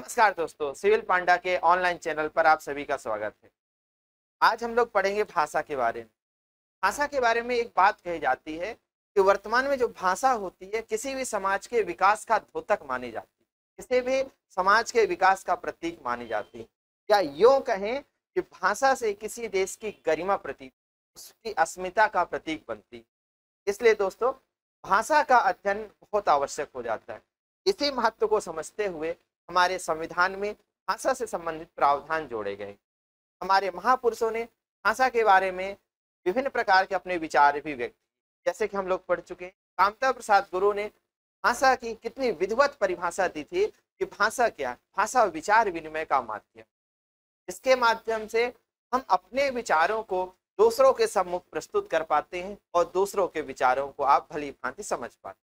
नमस्कार दोस्तों, सिविल पांडा के ऑनलाइन चैनल पर आप सभी का स्वागत है। आज हम लोग पढ़ेंगे भाषा के बारे में। भाषा के बारे में एक बात कही जाती है कि वर्तमान में जो भाषा होती है किसी भी समाज के विकास का द्योतक मानी जाती है, किसी भी समाज के विकास का प्रतीक मानी जाती है, या यूं कहें कि भाषा से किसी देश की गरिमा प्रतीक, उसकी अस्मिता का प्रतीक बनती है। इसलिए दोस्तों, भाषा का अध्ययन बहुत आवश्यक हो जाता है। इसी महत्व को समझते हुए हमारे संविधान में भाषा से संबंधित प्रावधान जोड़े गए। हमारे महापुरुषों ने भाषा के बारे में विभिन्न प्रकार के अपने विचार भी व्यक्त किए। जैसे कि हम लोग पढ़ चुके हैं, कामता प्रसाद गुरु ने भाषा की कितनी विधिवत परिभाषा दी थी कि भाषा क्या, भाषा विचार विनिमय का माध्यम, इसके माध्यम से हम अपने विचारों को दूसरों के सम्मुख प्रस्तुत कर पाते हैं और दूसरों के विचारों को आप भली भांति समझ पाते हैं।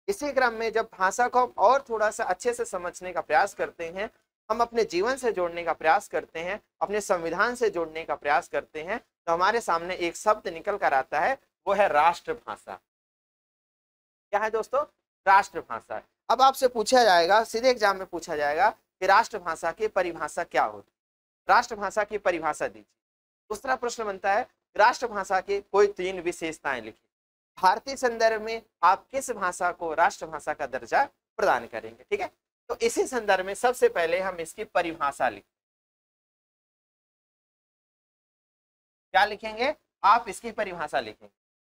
इसी क्रम में जब भाषा को हम और थोड़ा सा अच्छे से समझने का प्रयास करते हैं, हम अपने जीवन से जोड़ने का प्रयास करते हैं, अपने संविधान से जोड़ने का प्रयास करते हैं, तो हमारे सामने एक शब्द निकल कर आता है, वो है राष्ट्रभाषा। क्या है दोस्तों? राष्ट्रभाषा। अब आपसे पूछा जाएगा, सीधे एग्जाम में पूछा जाएगा कि राष्ट्रभाषा की परिभाषा क्या होती है, राष्ट्रभाषा की परिभाषा दीजिए। दूसरा प्रश्न बनता है, राष्ट्रभाषा के कोई 3 विशेषताएं लिखिए। भारतीय संदर्भ में आप किस भाषा को राष्ट्रभाषा का दर्जा प्रदान करेंगे? ठीक है, तो इसी संदर्भ में सबसे पहले हम इसकी परिभाषा लिखें। क्या लिखेंगे? आप इसकी परिभाषा लिखेंगे।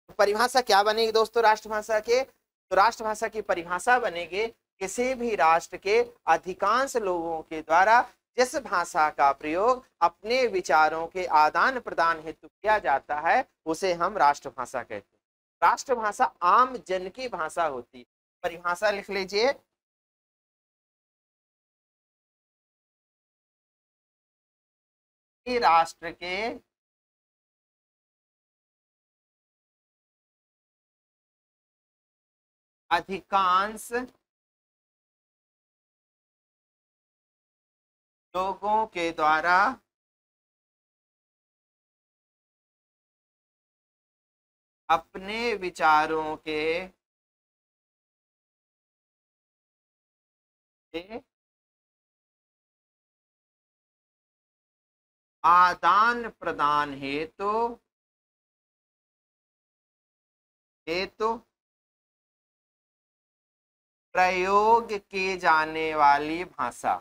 तो परिभाषा क्या बनेगी दोस्तों राष्ट्रभाषा के? तो राष्ट्रभाषा की परिभाषा बनेगी, किसी भी राष्ट्र के अधिकांश लोगों के द्वारा जिस भाषा का प्रयोग अपने विचारों के आदान प्रदान हेतु किया जाता है, उसे हम राष्ट्रभाषा कहते हैं। राष्ट्रभाषा आम जन की भाषा होती है। परिभाषा लिख लीजिए, राष्ट्र के अधिकांश लोगों के द्वारा अपने विचारों के आदान प्रदान हेतु प्रयोग की जाने वाली भाषा।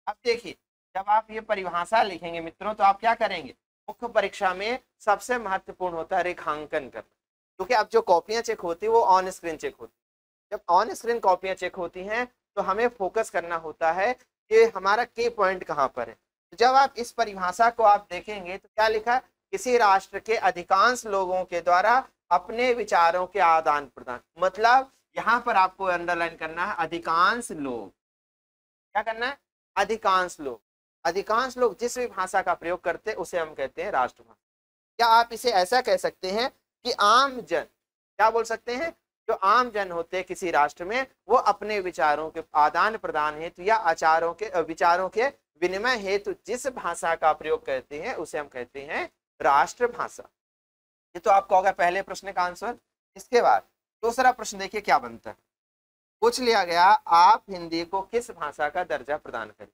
अब देखिए, जब आप ये परिभाषा लिखेंगे मित्रों, तो आप क्या करेंगे? मुख्य परीक्षा में सबसे महत्वपूर्ण होता है रेखांकन करना, क्योंकि अब जो कॉपियां चेक होती है वो ऑन स्क्रीन चेक होती है। जब ऑन स्क्रीन कॉपियां चेक होती हैं तो हमें फोकस करना होता है कि हमारा की पॉइंट कहाँ पर है। तो जब आप इस परिभाषा को आप देखेंगे तो क्या लिखा है? किसी राष्ट्र के अधिकांश लोगों के द्वारा अपने विचारों के आदान प्रदान, मतलब यहाँ पर आपको अंडरलाइन करना है अधिकांश लोग। क्या करना है? अधिकांश लोग। अधिकांश लोग जिस भी भाषा का प्रयोग करते हैं उसे हम कहते हैं राष्ट्रभाषा। क्या आप इसे ऐसा कह सकते हैं कि आम जन, क्या बोल सकते हैं? जो आम जन होते हैं किसी राष्ट्र में, वो अपने विचारों के आदान प्रदान हेतु या आचारों के विचारों के विनिमय हेतु जिस भाषा का प्रयोग करते हैं उसे हम कहते हैं राष्ट्रभाषा। ये तो आपको होगा पहले प्रश्न का आंसर। इसके बाद दूसरा प्रश्न देखिए क्या बनता है। पूछ लिया गया, आप हिंदी को किस भाषा का दर्जा प्रदान करें?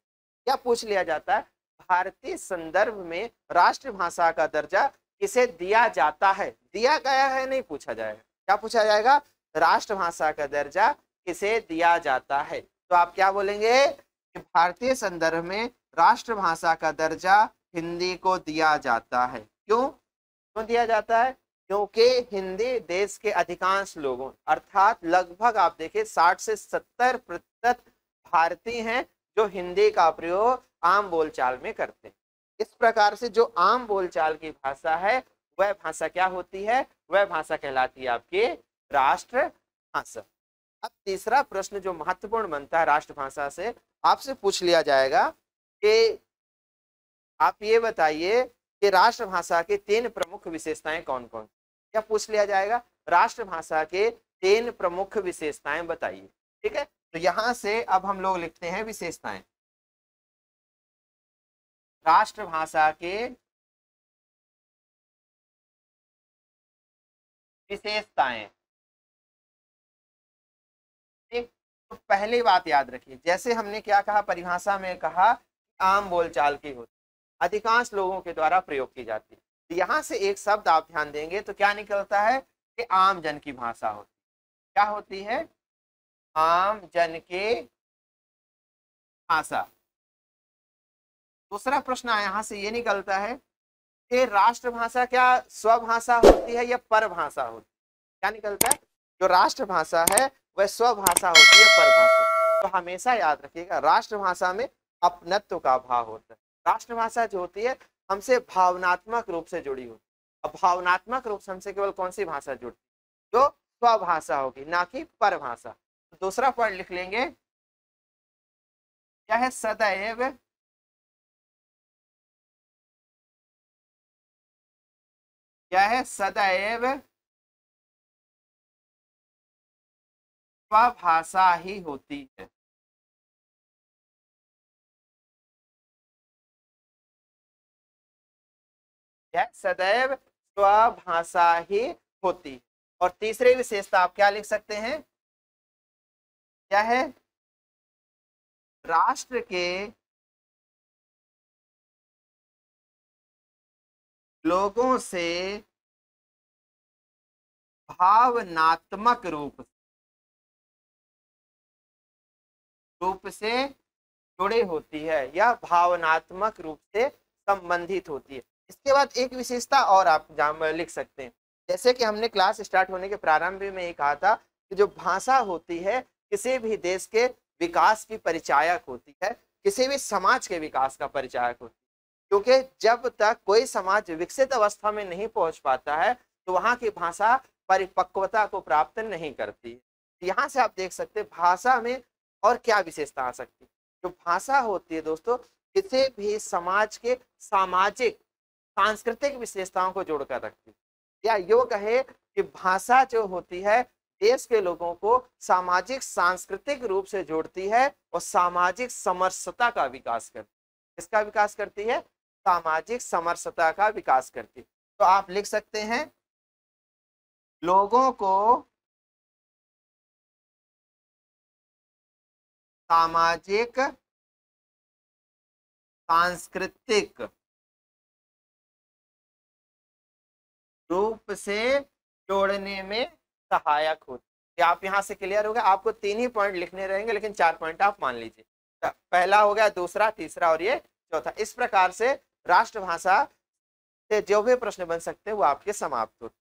क्या पूछ लिया जाता है? भारतीय संदर्भ में राष्ट्रभाषा का दर्जा किसे दिया जाता है? दिया गया है नहीं पूछा जाएगा। क्या पूछा जाएगा? राष्ट्रभाषा का दर्जा किसे दिया जाता है? तो आप क्या बोलेंगे कि भारतीय संदर्भ में राष्ट्रभाषा का दर्जा हिंदी को दिया जाता है। क्यों दिया जाता है? क्योंकि हिंदी देश के अधिकांश लोगों, अर्थात लगभग आप देखिए 60 से 70% भारतीय हैं जो हिंदी का प्रयोग आम बोलचाल में करते हैं। इस प्रकार से जो आम बोलचाल की भाषा है वह भाषा क्या होती है? वह भाषा कहलाती है आपकी राष्ट्रभाषा। अब तीसरा प्रश्न जो महत्वपूर्ण बनता है राष्ट्रभाषा से, आपसे पूछ लिया जाएगा कि आप ये बताइए कि राष्ट्रभाषा के 3 प्रमुख विशेषताएं कौन कौन? क्या पूछ लिया जाएगा? राष्ट्रभाषा के 3 प्रमुख विशेषताएं बताइए। ठीक है, तो यहां से अब हम लोग लिखते हैं विशेषताएं। राष्ट्रभाषा के विशेषताएं। ठीक, तो पहली बात याद रखिए, जैसे हमने क्या कहा, परिभाषा में कहा आम बोलचाल की होती, अधिकांश लोगों के द्वारा प्रयोग की जाती है। तो यहाँ से एक शब्द आप ध्यान देंगे तो क्या निकलता है कि आम जन की भाषा होती, क्या होती है, आम जन के भाषा। दूसरा प्रश्न यहाँ से ये निकलता है कि राष्ट्रभाषा क्या स्वभाषा होती है या परभाषा होती है? क्या निकलता है, जो राष्ट्रभाषा है वह स्वभाषा होती है परभाषा। तो हमेशा याद रखिएगा, राष्ट्रभाषा में अपनत्व का भाव होता है। राष्ट्रभाषा जो होती है हमसे भावनात्मक रूप से जुड़ी होती है। अब भावनात्मक रूप से हमसे केवल कौन सी भाषा जुड़ती है, जो स्वभाषा होगी, ना कि परभाषा। तो दूसरा पॉइंट लिख लेंगे, क्या है, सदैव क्या है, सदैव स्वभाषा ही होती है। यह सदैव स्वभाषा ही होती है। और तीसरी विशेषता आप क्या लिख सकते हैं, क्या है, राष्ट्र के लोगों से भावनात्मक रूप से जुड़ी होती है या भावनात्मक रूप से संबंधित होती है। इसके बाद एक विशेषता और आप लिख सकते हैं, जैसे कि हमने क्लास स्टार्ट होने के प्रारंभ में ये कहा था कि जो भाषा होती है किसी भी देश के विकास की परिचायक होती है, किसी भी समाज के विकास का परिचायक होती है। क्योंकि जब तक कोई समाज विकसित अवस्था में नहीं पहुंच पाता है तो वहां की भाषा परिपक्वता को प्राप्त नहीं करती है। यहाँ से आप देख सकते हैं भाषा में और क्या विशेषता आ सकती है। जो भाषा होती है दोस्तों, किसी भी समाज के सामाजिक सांस्कृतिक विशेषताओं को जोड़कर रखती है, या यो कहे कि भाषा जो होती है देश के लोगों को सामाजिक सांस्कृतिक रूप से जोड़ती है और सामाजिक समरसता का विकास करती है। किसका विकास करती है, सामाजिक समरसता का विकास करती है। तो आप लिख सकते हैं, लोगों को सामाजिक सांस्कृतिक रूप से जोड़ने में सहायक होती है। आप यहां से क्लियर हो गया, आपको 3 ही पॉइंट लिखने रहेंगे लेकिन 4 पॉइंट आप मान लीजिए। पहला हो गया, दूसरा, तीसरा और ये चौथा। इस प्रकार से राष्ट्रभाषा से जो भी प्रश्न बन सकते हैं वो आपके समाप्त होते।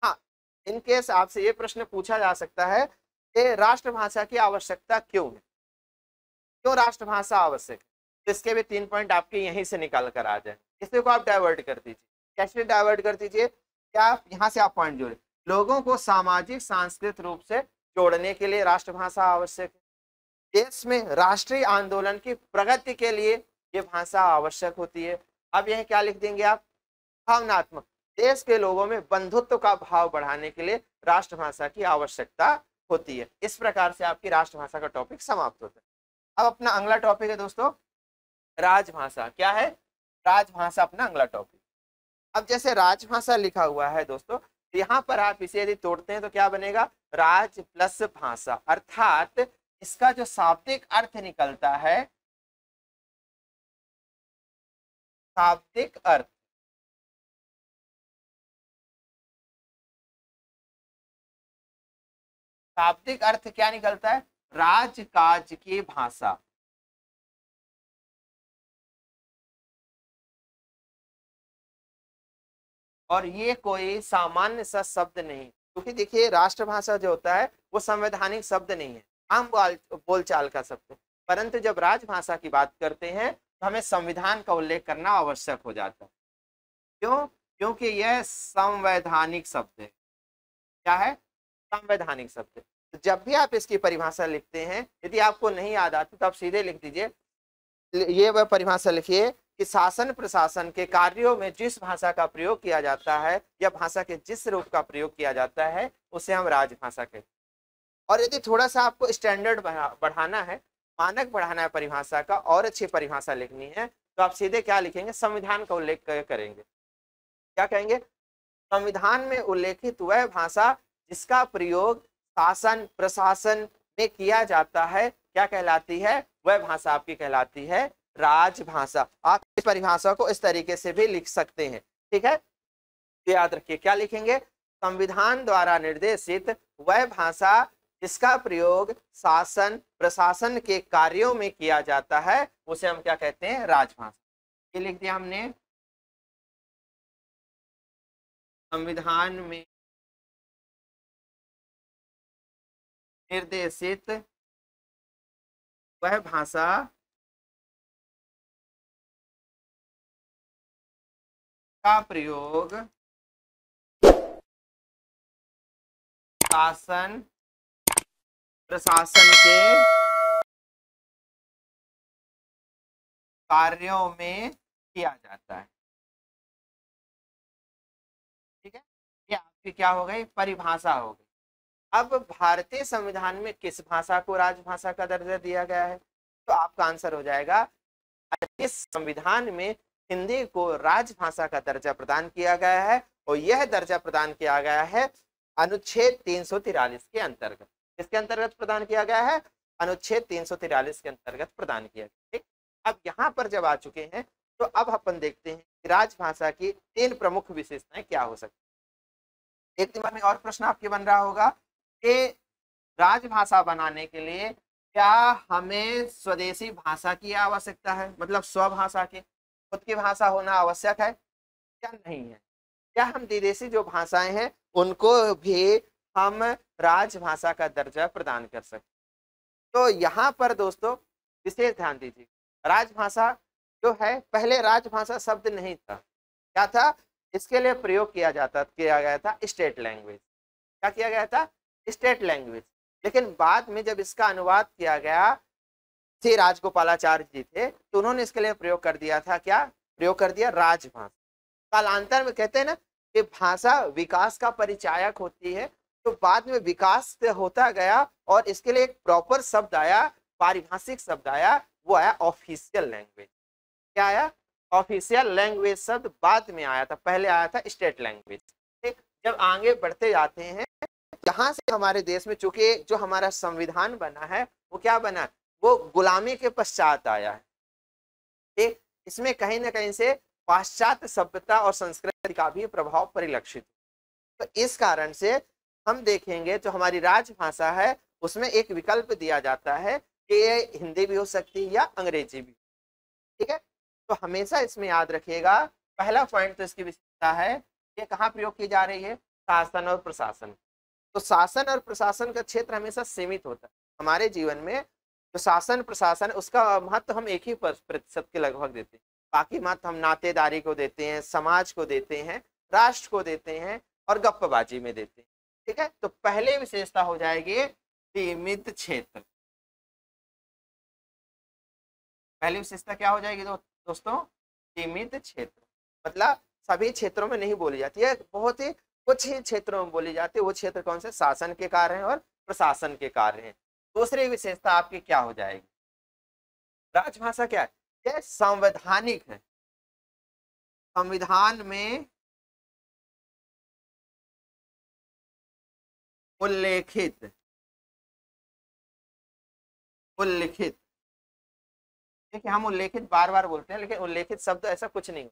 हाँ, इनकेस आपसे ये प्रश्न पूछा जा सकता है कि राष्ट्रभाषा की आवश्यकता क्यों है, क्यों राष्ट्रभाषा आवश्यक है, तो इसके भी 3 पॉइंट आपके यहीं से निकाल कर आ जाए। इसे को आप डाइवर्ट कर दीजिए। कैसे डाइवर्ट कर दीजिए, क्या यहाँ से आप पॉइंट जोड़े, लोगों को सामाजिक सांस्कृतिक रूप से जोड़ने के लिए राष्ट्रभाषा आवश्यक है। देश में राष्ट्रीय आंदोलन की प्रगति के लिए ये भाषा आवश्यक होती है। अब यह क्या लिख देंगे आप, भावनात्मक, देश के लोगों में बंधुत्व का भाव बढ़ाने के लिए राष्ट्रभाषा की आवश्यकता होती है। इस प्रकार से आपकी राष्ट्रभाषा का टॉपिक समाप्त होता है। अब अपना अगला टॉपिक है दोस्तों राजभाषा। क्या है, राजभाषा अपना अगला टॉपिक। अब जैसे राजभाषा लिखा हुआ है दोस्तों, तो यहाँ पर आप इसे यदि तोड़ते हैं तो क्या बनेगा, राज प्लस भाषा, अर्थात इसका जो शाब्दिक अर्थ निकलता है, शाब्दिक अर्थ, शाब्दिक अर्थ क्या निकलता है, राजकाज की भाषा। और ये कोई सामान्य सा शब्द नहीं, क्योंकि देखिए राष्ट्रभाषा जो होता है वो संवैधानिक शब्द नहीं है, आम बोलचाल का शब्द है। परंतु जब राजभाषा की बात करते हैं तो हमें संविधान का उल्लेख करना आवश्यक हो जाता है। क्यों, क्योंकि यह संवैधानिक शब्द है। क्या है, संवैधानिक शब्द है। तो जब भी आप इसकी परिभाषा लिखते हैं, यदि आपको नहीं याद आती तो आप सीधे लिख दीजिए, ये वह परिभाषा लिखिए कि शासन प्रशासन के कार्यों में जिस भाषा का प्रयोग किया जाता है या भाषा के जिस रूप का प्रयोग किया जाता है उसे हम राजभाषा कहते हैं। और यदि थोड़ा सा आपको स्टैंडर्ड बढ़ाना है, मानक बढ़ाना है परिभाषा का, और अच्छी परिभाषा लिखनी है, तो आप सीधे क्या लिखेंगे, संविधान का उल्लेख करेंगे। क्या कहेंगे, संविधान में उल्लेखित वह भाषा जिसका प्रयोग शासन प्रशासन में किया जाता है क्या कहलाती है, वह भाषा आपकी कहलाती है राजभाषा। आप इस परिभाषा को इस तरीके से भी लिख सकते हैं, ठीक है। तो याद रखिए क्या लिखेंगे, संविधान द्वारा निर्देशित वह भाषा जिसका प्रयोग शासन प्रशासन के कार्यों में किया जाता है उसे हम क्या कहते हैं, राजभाषा। ये लिख दिया हमने, संविधान में निर्देशित वह भाषा का प्रयोग शासन प्रशासन के कार्यों में किया जाता है, ठीक है। ये आपकी क्या हो गई, परिभाषा हो गई। अब भारतीय संविधान में किस भाषा को राजभाषा का दर्जा दिया गया है, तो आपका आंसर हो जाएगा इस संविधान में हिंदी को राजभाषा का दर्जा प्रदान किया गया है, और यह दर्जा प्रदान किया गया है अनुच्छेद 343 के अंतर्गत। किसके अंतर्गत प्रदान किया गया है, अनुच्छेद 343 के अंतर्गत प्रदान किया गया, ठीक। अब यहाँ पर जब आ चुके हैं तो अब अपन देखते हैं कि राजभाषा की 3 प्रमुख विशेषताएं क्या हो सकती। एक दिमाग में और प्रश्न आपके बन रहा होगा कि राजभाषा बनाने के लिए क्या हमें स्वदेशी भाषा की आवश्यकता है, मतलब स्वभाषा की खुद की भाषा होना आवश्यक है, क्या नहीं है। क्या हम विदेशी जो भाषाएं हैं उनको भी हम राजभाषा का दर्जा प्रदान कर सकते। तो यहाँ पर दोस्तों विशेष ध्यान दीजिए, राजभाषा जो है, पहले राजभाषा शब्द नहीं था, क्या था, इसके लिए प्रयोग किया गया था स्टेट लैंग्वेज। क्या किया गया था, स्टेट लैंग्वेज। लेकिन बाद में जब इसका अनुवाद किया गया, श्री राजगोपालाचार्य जी थे, तो उन्होंने इसके लिए प्रयोग कर दिया था, क्या प्रयोग कर दिया, राजभाषा। कालांतर में कहते हैं ना कि भाषा विकास का परिचायक होती है, तो बाद में विकास होता गया और इसके लिए एक प्रॉपर शब्द आया, पारिभाषिक शब्द आया, वो आया ऑफिशियल लैंग्वेज। क्या आया, ऑफिशियल लैंग्वेज शब्द बाद में आया था, पहले आया था स्टेट लैंग्वेज, ठीक। जब आगे बढ़ते जाते हैं, जहां से हमारे देश में चूंकि जो हमारा संविधान बना है वो क्या बना, वो गुलामी के पश्चात आया है, ठीक। इसमें कहीं ना कहीं से पाश्चात्य सभ्यता और संस्कृति का भी प्रभाव परिलक्षित। तो इस कारण से हम देखेंगे जो हमारी राजभाषा है उसमें एक विकल्प दिया जाता है कि ये हिंदी भी हो सकती है या अंग्रेजी भी, ठीक है। तो हमेशा इसमें याद रखिएगा, पहला पॉइंट तो इसकी विशेषता है, ये कहाँ प्रयोग की जा रही है, शासन और प्रशासन। तो शासन और प्रशासन का क्षेत्र हमेशा सीमित होता है हमारे जीवन में। तो शासन प्रशासन उसका महत्व हम 1% के लगभग देते हैं, बाकी महत्व हम नातेदारी को देते हैं, समाज को देते हैं, राष्ट्र को देते हैं और गप्पबाजी में देते हैं, ठीक है। तो पहले विशेषता हो जाएगी सीमित क्षेत्र। पहली विशेषता क्या हो जाएगी दोस्तों, सीमित क्षेत्र, मतलब सभी क्षेत्रों में नहीं बोली जाती है, बहुत ही कुछ ही क्षेत्रों में बोली जाती है। वो क्षेत्र कौन से, शासन के कार्य हैं और प्रशासन के कार्य हैं। दूसरी विशेषता आपकी क्या हो जाएगी, राजभाषा क्या है, यह संवैधानिक है, संविधान में उल्लेखित उल्लिखित, देखिए हम उल्लेखित बार बार बोलते हैं, लेकिन उल्लेखित शब्द ऐसा कुछ नहीं,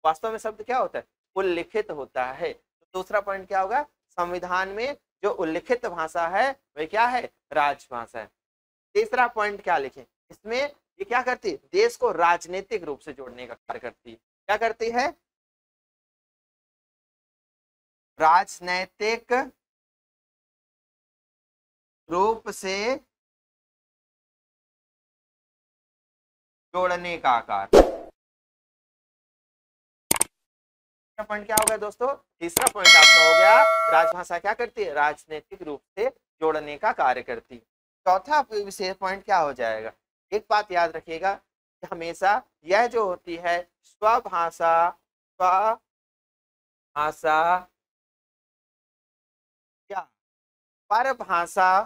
वास्तव में शब्द क्या होता है, उल्लिखित होता है। तो दूसरा पॉइंट क्या होगा, संविधान में जो उल्लिखित भाषा है वह क्या है, राजभाषा है। तीसरा पॉइंट क्या लिखें, इसमें ये क्या करती है, देश को राजनीतिक रूप से जोड़ने का कार्य करती है। क्या करती है, राजनैतिक रूप से जोड़ने का कार्य। पॉइंट क्या हो गया दोस्तों, तीसरा पॉइंट आपका हो गया, राजभाषा क्या करती है, राजनीतिक रूप से जोड़ने का कार्य करती है। चौथा विशेष पॉइंट क्या हो जाएगा, एक बात याद रखिएगा कि हमेशा यह जो होती है स्वभाषा या परभाषा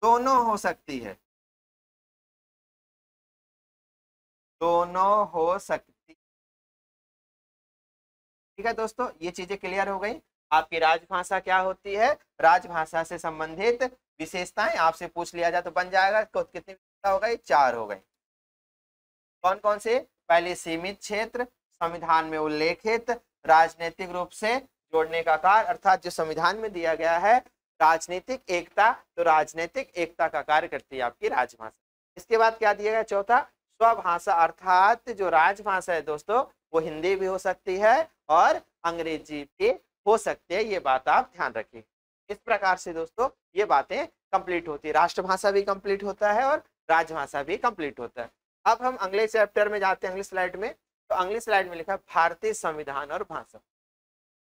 दोनों हो सकती है, दोनों हो सकती, ठीक है दोस्तों। ये चीजें क्लियर हो गई। आपकी राजभाषा क्या होती है, राजभाषा से संबंधित विशेषताएं आपसे पूछ लिया जाए तो बन जाएगा। कितनी विशेषता हो गई, 4 हो गई। कौन कौन से, पहले सीमित क्षेत्र, संविधान में उल्लेखित, राजनीतिक रूप से जोड़ने का कार्य, अर्थात जो संविधान में दिया गया है राजनीतिक एकता, तो राजनीतिक एकता का कार्य करती है आपकी राजभाषा। इसके बाद क्या दिया गया, चौथा स्वभाषा, अर्थात जो राजभाषा है दोस्तों वो हिंदी भी हो सकती है और अंग्रेजी भी हो सकती है, ये बात आप ध्यान रखिए। इस प्रकार से दोस्तों ये बातें कंप्लीट होती है, राष्ट्रभाषा भी कंप्लीट होता है और राजभाषा भी कंप्लीट होता है। अब हम अगले चैप्टर में जाते हैं, अगली स्लाइड में। तो अगली स्लाइड में लिखा है भारतीय संविधान और भाषा।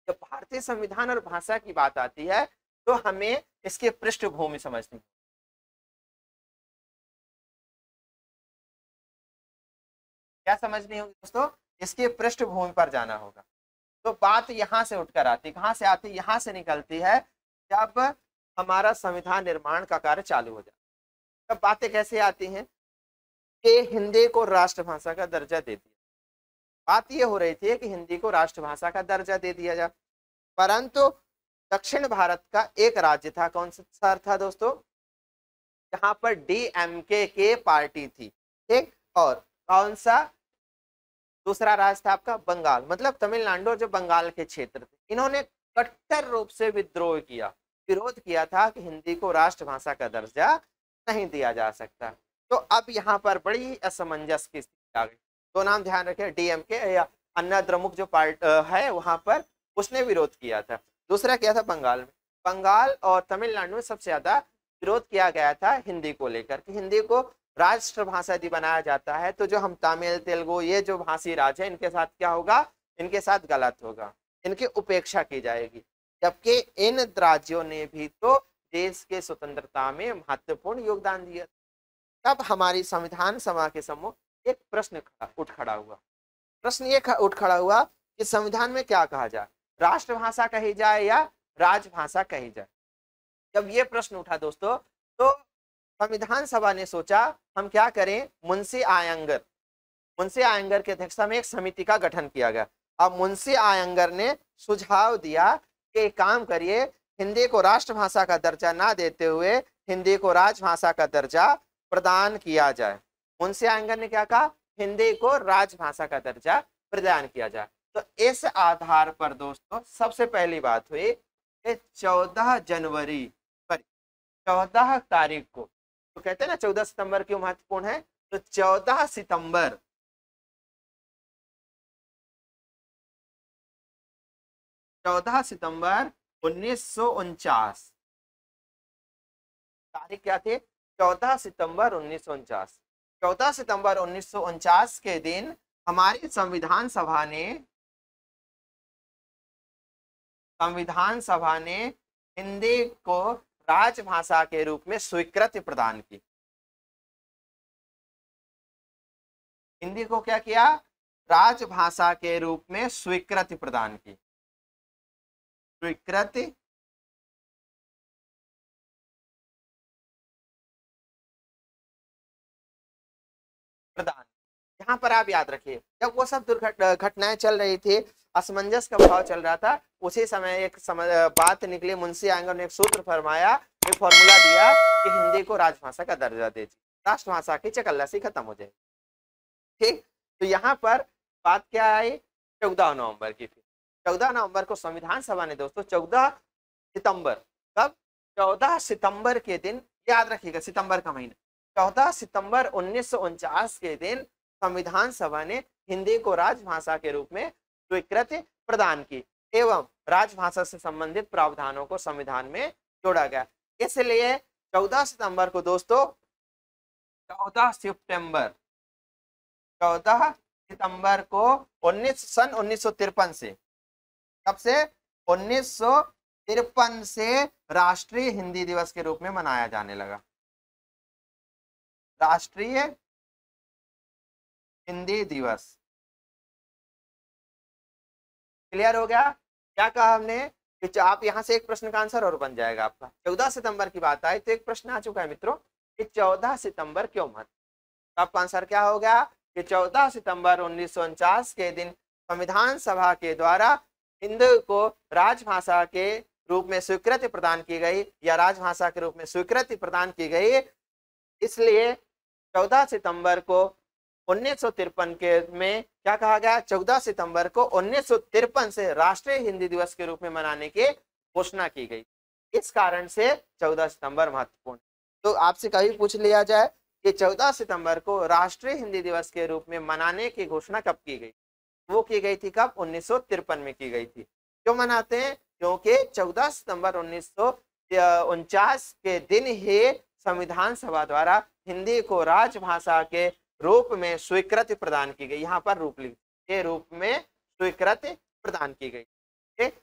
जब भारतीय संविधान और भाषा की बात आती है तो हमें इसकी पृष्ठभूमि समझनी, क्या समझनी होगी दोस्तों, इसकी पृष्ठभूमि पर जाना होगा। तो बात यहां से उठकर आती, कहां से आती, यहां से निकलती है जब हमारा संविधान निर्माण का कार्य चालू हो जाता। तब बातें कैसे आती हैं कि हिंदी को राष्ट्रभाषा का दर्जा दे दिया। बात यह हो रही थी कि हिंदी को राष्ट्रभाषा का दर्जा दे दिया जाए, परंतु दक्षिण भारत का एक राज्य था, कौन सा था दोस्तों, जहां पर डीएमके के पार्टी थी, ठीक, और कौन सा दूसरा राज्य था आपका बंगाल, मतलब तमिलनाडु और जो बंगाल के क्षेत्र थे, इन्होंने कट्टर रूप से विद्रोह किया, विरोध किया था कि हिंदी को राष्ट्रभाषा का दर्जा नहीं दिया जा सकता। तो अब यहाँ पर बड़ी असमंजस की स्थिति आ गई। दो नाम ध्यान रखें, डीएमके या अन्ना द्रमुक जो पार्टी है वहां पर उसने विरोध किया था, दूसरा क्या था बंगाल में। बंगाल और तमिलनाडु में सबसे ज्यादा विरोध किया गया था हिंदी को लेकर कि हिंदी को राष्ट्रभाषा यदि बनाया जाता है तो जो हम तमिल तेलुगु ये जो भाषी राज्य है इनके साथ क्या होगा, इनके साथ गलत होगा, इनकी उपेक्षा की जाएगी। जबकि इन राज्यों ने भी तो देश के स्वतंत्रता में महत्वपूर्ण योगदान दिया। तब हमारी संविधान सभा के सम्मुख एक प्रश्न उठ खड़ा हुआ। प्रश्न ये उठ खड़ा हुआ कि संविधान में क्या कहा जाए, राष्ट्रभाषा कही जाए या राजभाषा कही जाए। जब ये प्रश्न उठा दोस्तों तो संविधान सभा ने सोचा हम क्या करें, मुंशी आयंगर की अध्यक्षता में एक समिति का गठन किया गया। अब मुंशी आयंगर ने सुझाव दिया कि एक काम करिए, हिंदी को राष्ट्रभाषा का दर्जा ना देते हुए हिंदी को राजभाषा का दर्जा प्रदान किया जाए। मुंशी आयंगर ने क्या कहा, हिंदी को राजभाषा का दर्जा प्रदान किया जाए। तो इस आधार पर दोस्तों सबसे पहली बात हुई कि 14 जनवरी 14 तारीख को, तो कहते हैं ना 14 सितंबर क्यों महत्वपूर्ण है, तो 14 सितंबर 1949 तारीख क्या थी, 14 सितंबर 1949। 14 सितंबर 1949 के दिन हमारी संविधान सभा ने हिंदी को राजभाषा के रूप में स्वीकृति प्रदान की। हिंदी को क्या किया, राजभाषा के रूप में स्वीकृति प्रदान की, स्वीकृति प्रदान। यहाँ पर आप याद रखिए जब वो सब घटनाएं चल रही थी, असमंजस का भाव चल रहा था, उसी समय एक बात निकली, मुंशी आयंगर ने एक सूत्र फरमाया, एक फॉर्मूला दिया कि हिंदी को राजभाषा का दर्जा दे, राष्ट्रभाषा की चकल्लासी खत्म हो जाए। ठीक, तो यहाँ पर बात क्या आई, 14 नवंबर की थी। 14 नवंबर को संविधान सभा ने दोस्तों 14 सितंबर, कब, 14 सितंबर के दिन, याद रखिएगा सितंबर का महीना, 14 सितंबर 1949 के दिन संविधान सभा ने हिंदी को राजभाषा के रूप में स्वीकृति प्रदान की एवं राजभाषा से संबंधित प्रावधानों को संविधान में जोड़ा गया। इसलिए 14 सितंबर को दोस्तों 14 सितंबर को सन 1953 से, कब से, 1953 से राष्ट्रीय हिंदी दिवस के रूप में मनाया जाने लगा। राष्ट्रीय हिंदी दिवस, क्लियर हो गया। क्या कहा हमने कि आप यहां से एक प्रश्न का आंसर और बन जाएगा आपका। 14 सितंबर की बात आई तो एक प्रश्न आ चुका है मित्रों कि 14 सितंबर क्यों महत्व, तो आपका आंसर क्या हो गया कि 14 सितंबर 1949 के दिन संविधान सभा के द्वारा हिंदी को राजभाषा के रूप में स्वीकृति प्रदान की गई या राजभाषा के रूप में स्वीकृति प्रदान की गई, इसलिए 14 सितंबर को 1953 के में क्या कहा गया, 14 सितंबर को 1953 से राष्ट्रीय हिंदी दिवस के रूप में मनाने की घोषणा की गई। इस कारण से 14 सितंबर महत्वपूर्ण। तो आपसे कभी पूछ लिया जाए कि 14 सितंबर को राष्ट्रीय हिंदी दिवस के रूप में मनाने की घोषणा कब की गई, वो की गई थी कब, 1953 में की गई थी। क्यों मनाते हैं, क्योंकि 14 सितंबर 1949 के दिन ही संविधान सभा द्वारा हिंदी को राजभाषा के रूप में स्वीकृति प्रदान की गई। यहाँ पर रूप के रूप में स्वीकृति प्रदान की गई।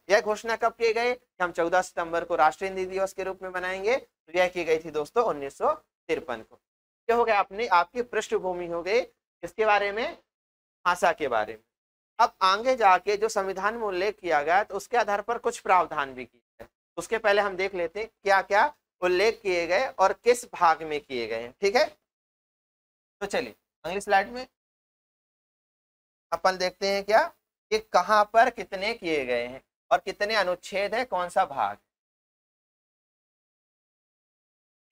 यह घोषणा कब की गई, हम 14 सितंबर को राष्ट्रीय हिंदी दिवस के रूप में मनाएंगे, तो यह की गई थी दोस्तों 1953 को। क्या हो गया, अपनी आपकी पृष्ठभूमि हो गई इसके बारे में, भाषा के बारे में। अब आगे जाके जो संविधान में उल्लेख किया गया तो उसके आधार पर कुछ प्रावधान भी किए गए। उसके पहले हम देख लेते हैं क्या क्या उल्लेख किए गए और किस भाग में किए गए हैं। ठीक है, तो चलिए अगली स्लाइड में अपन देखते हैं क्या कि कहां पर कितने किए गए हैं और कितने अनुच्छेद है, कौन सा भाग।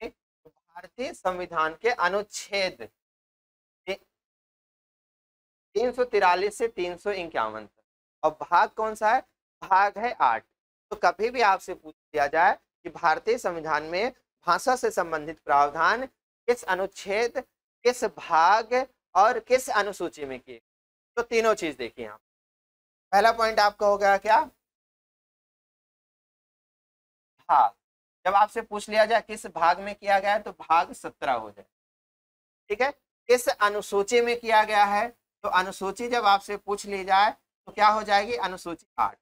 भारतीय संविधान के अनुच्छेद 343 से 351 तक, और भाग कौन सा है, भाग है 8। तो कभी भी आपसे पूछ दिया जाए कि भारतीय संविधान में भाषा से संबंधित प्रावधान किस अनुच्छेद, किस भाग और किस अनुसूची में किए, तो तीनों चीज देखिए आप। पहला पॉइंट आपका हो गया क्या, भाग। जब आपसे पूछ लिया जाए किस भाग में किया गया है तो भाग 17 हो जाए। ठीक है, किस अनुसूची में किया गया है, तो अनुसूची जब आपसे पूछ ली जाए तो क्या हो जाएगी, अनुसूची 8।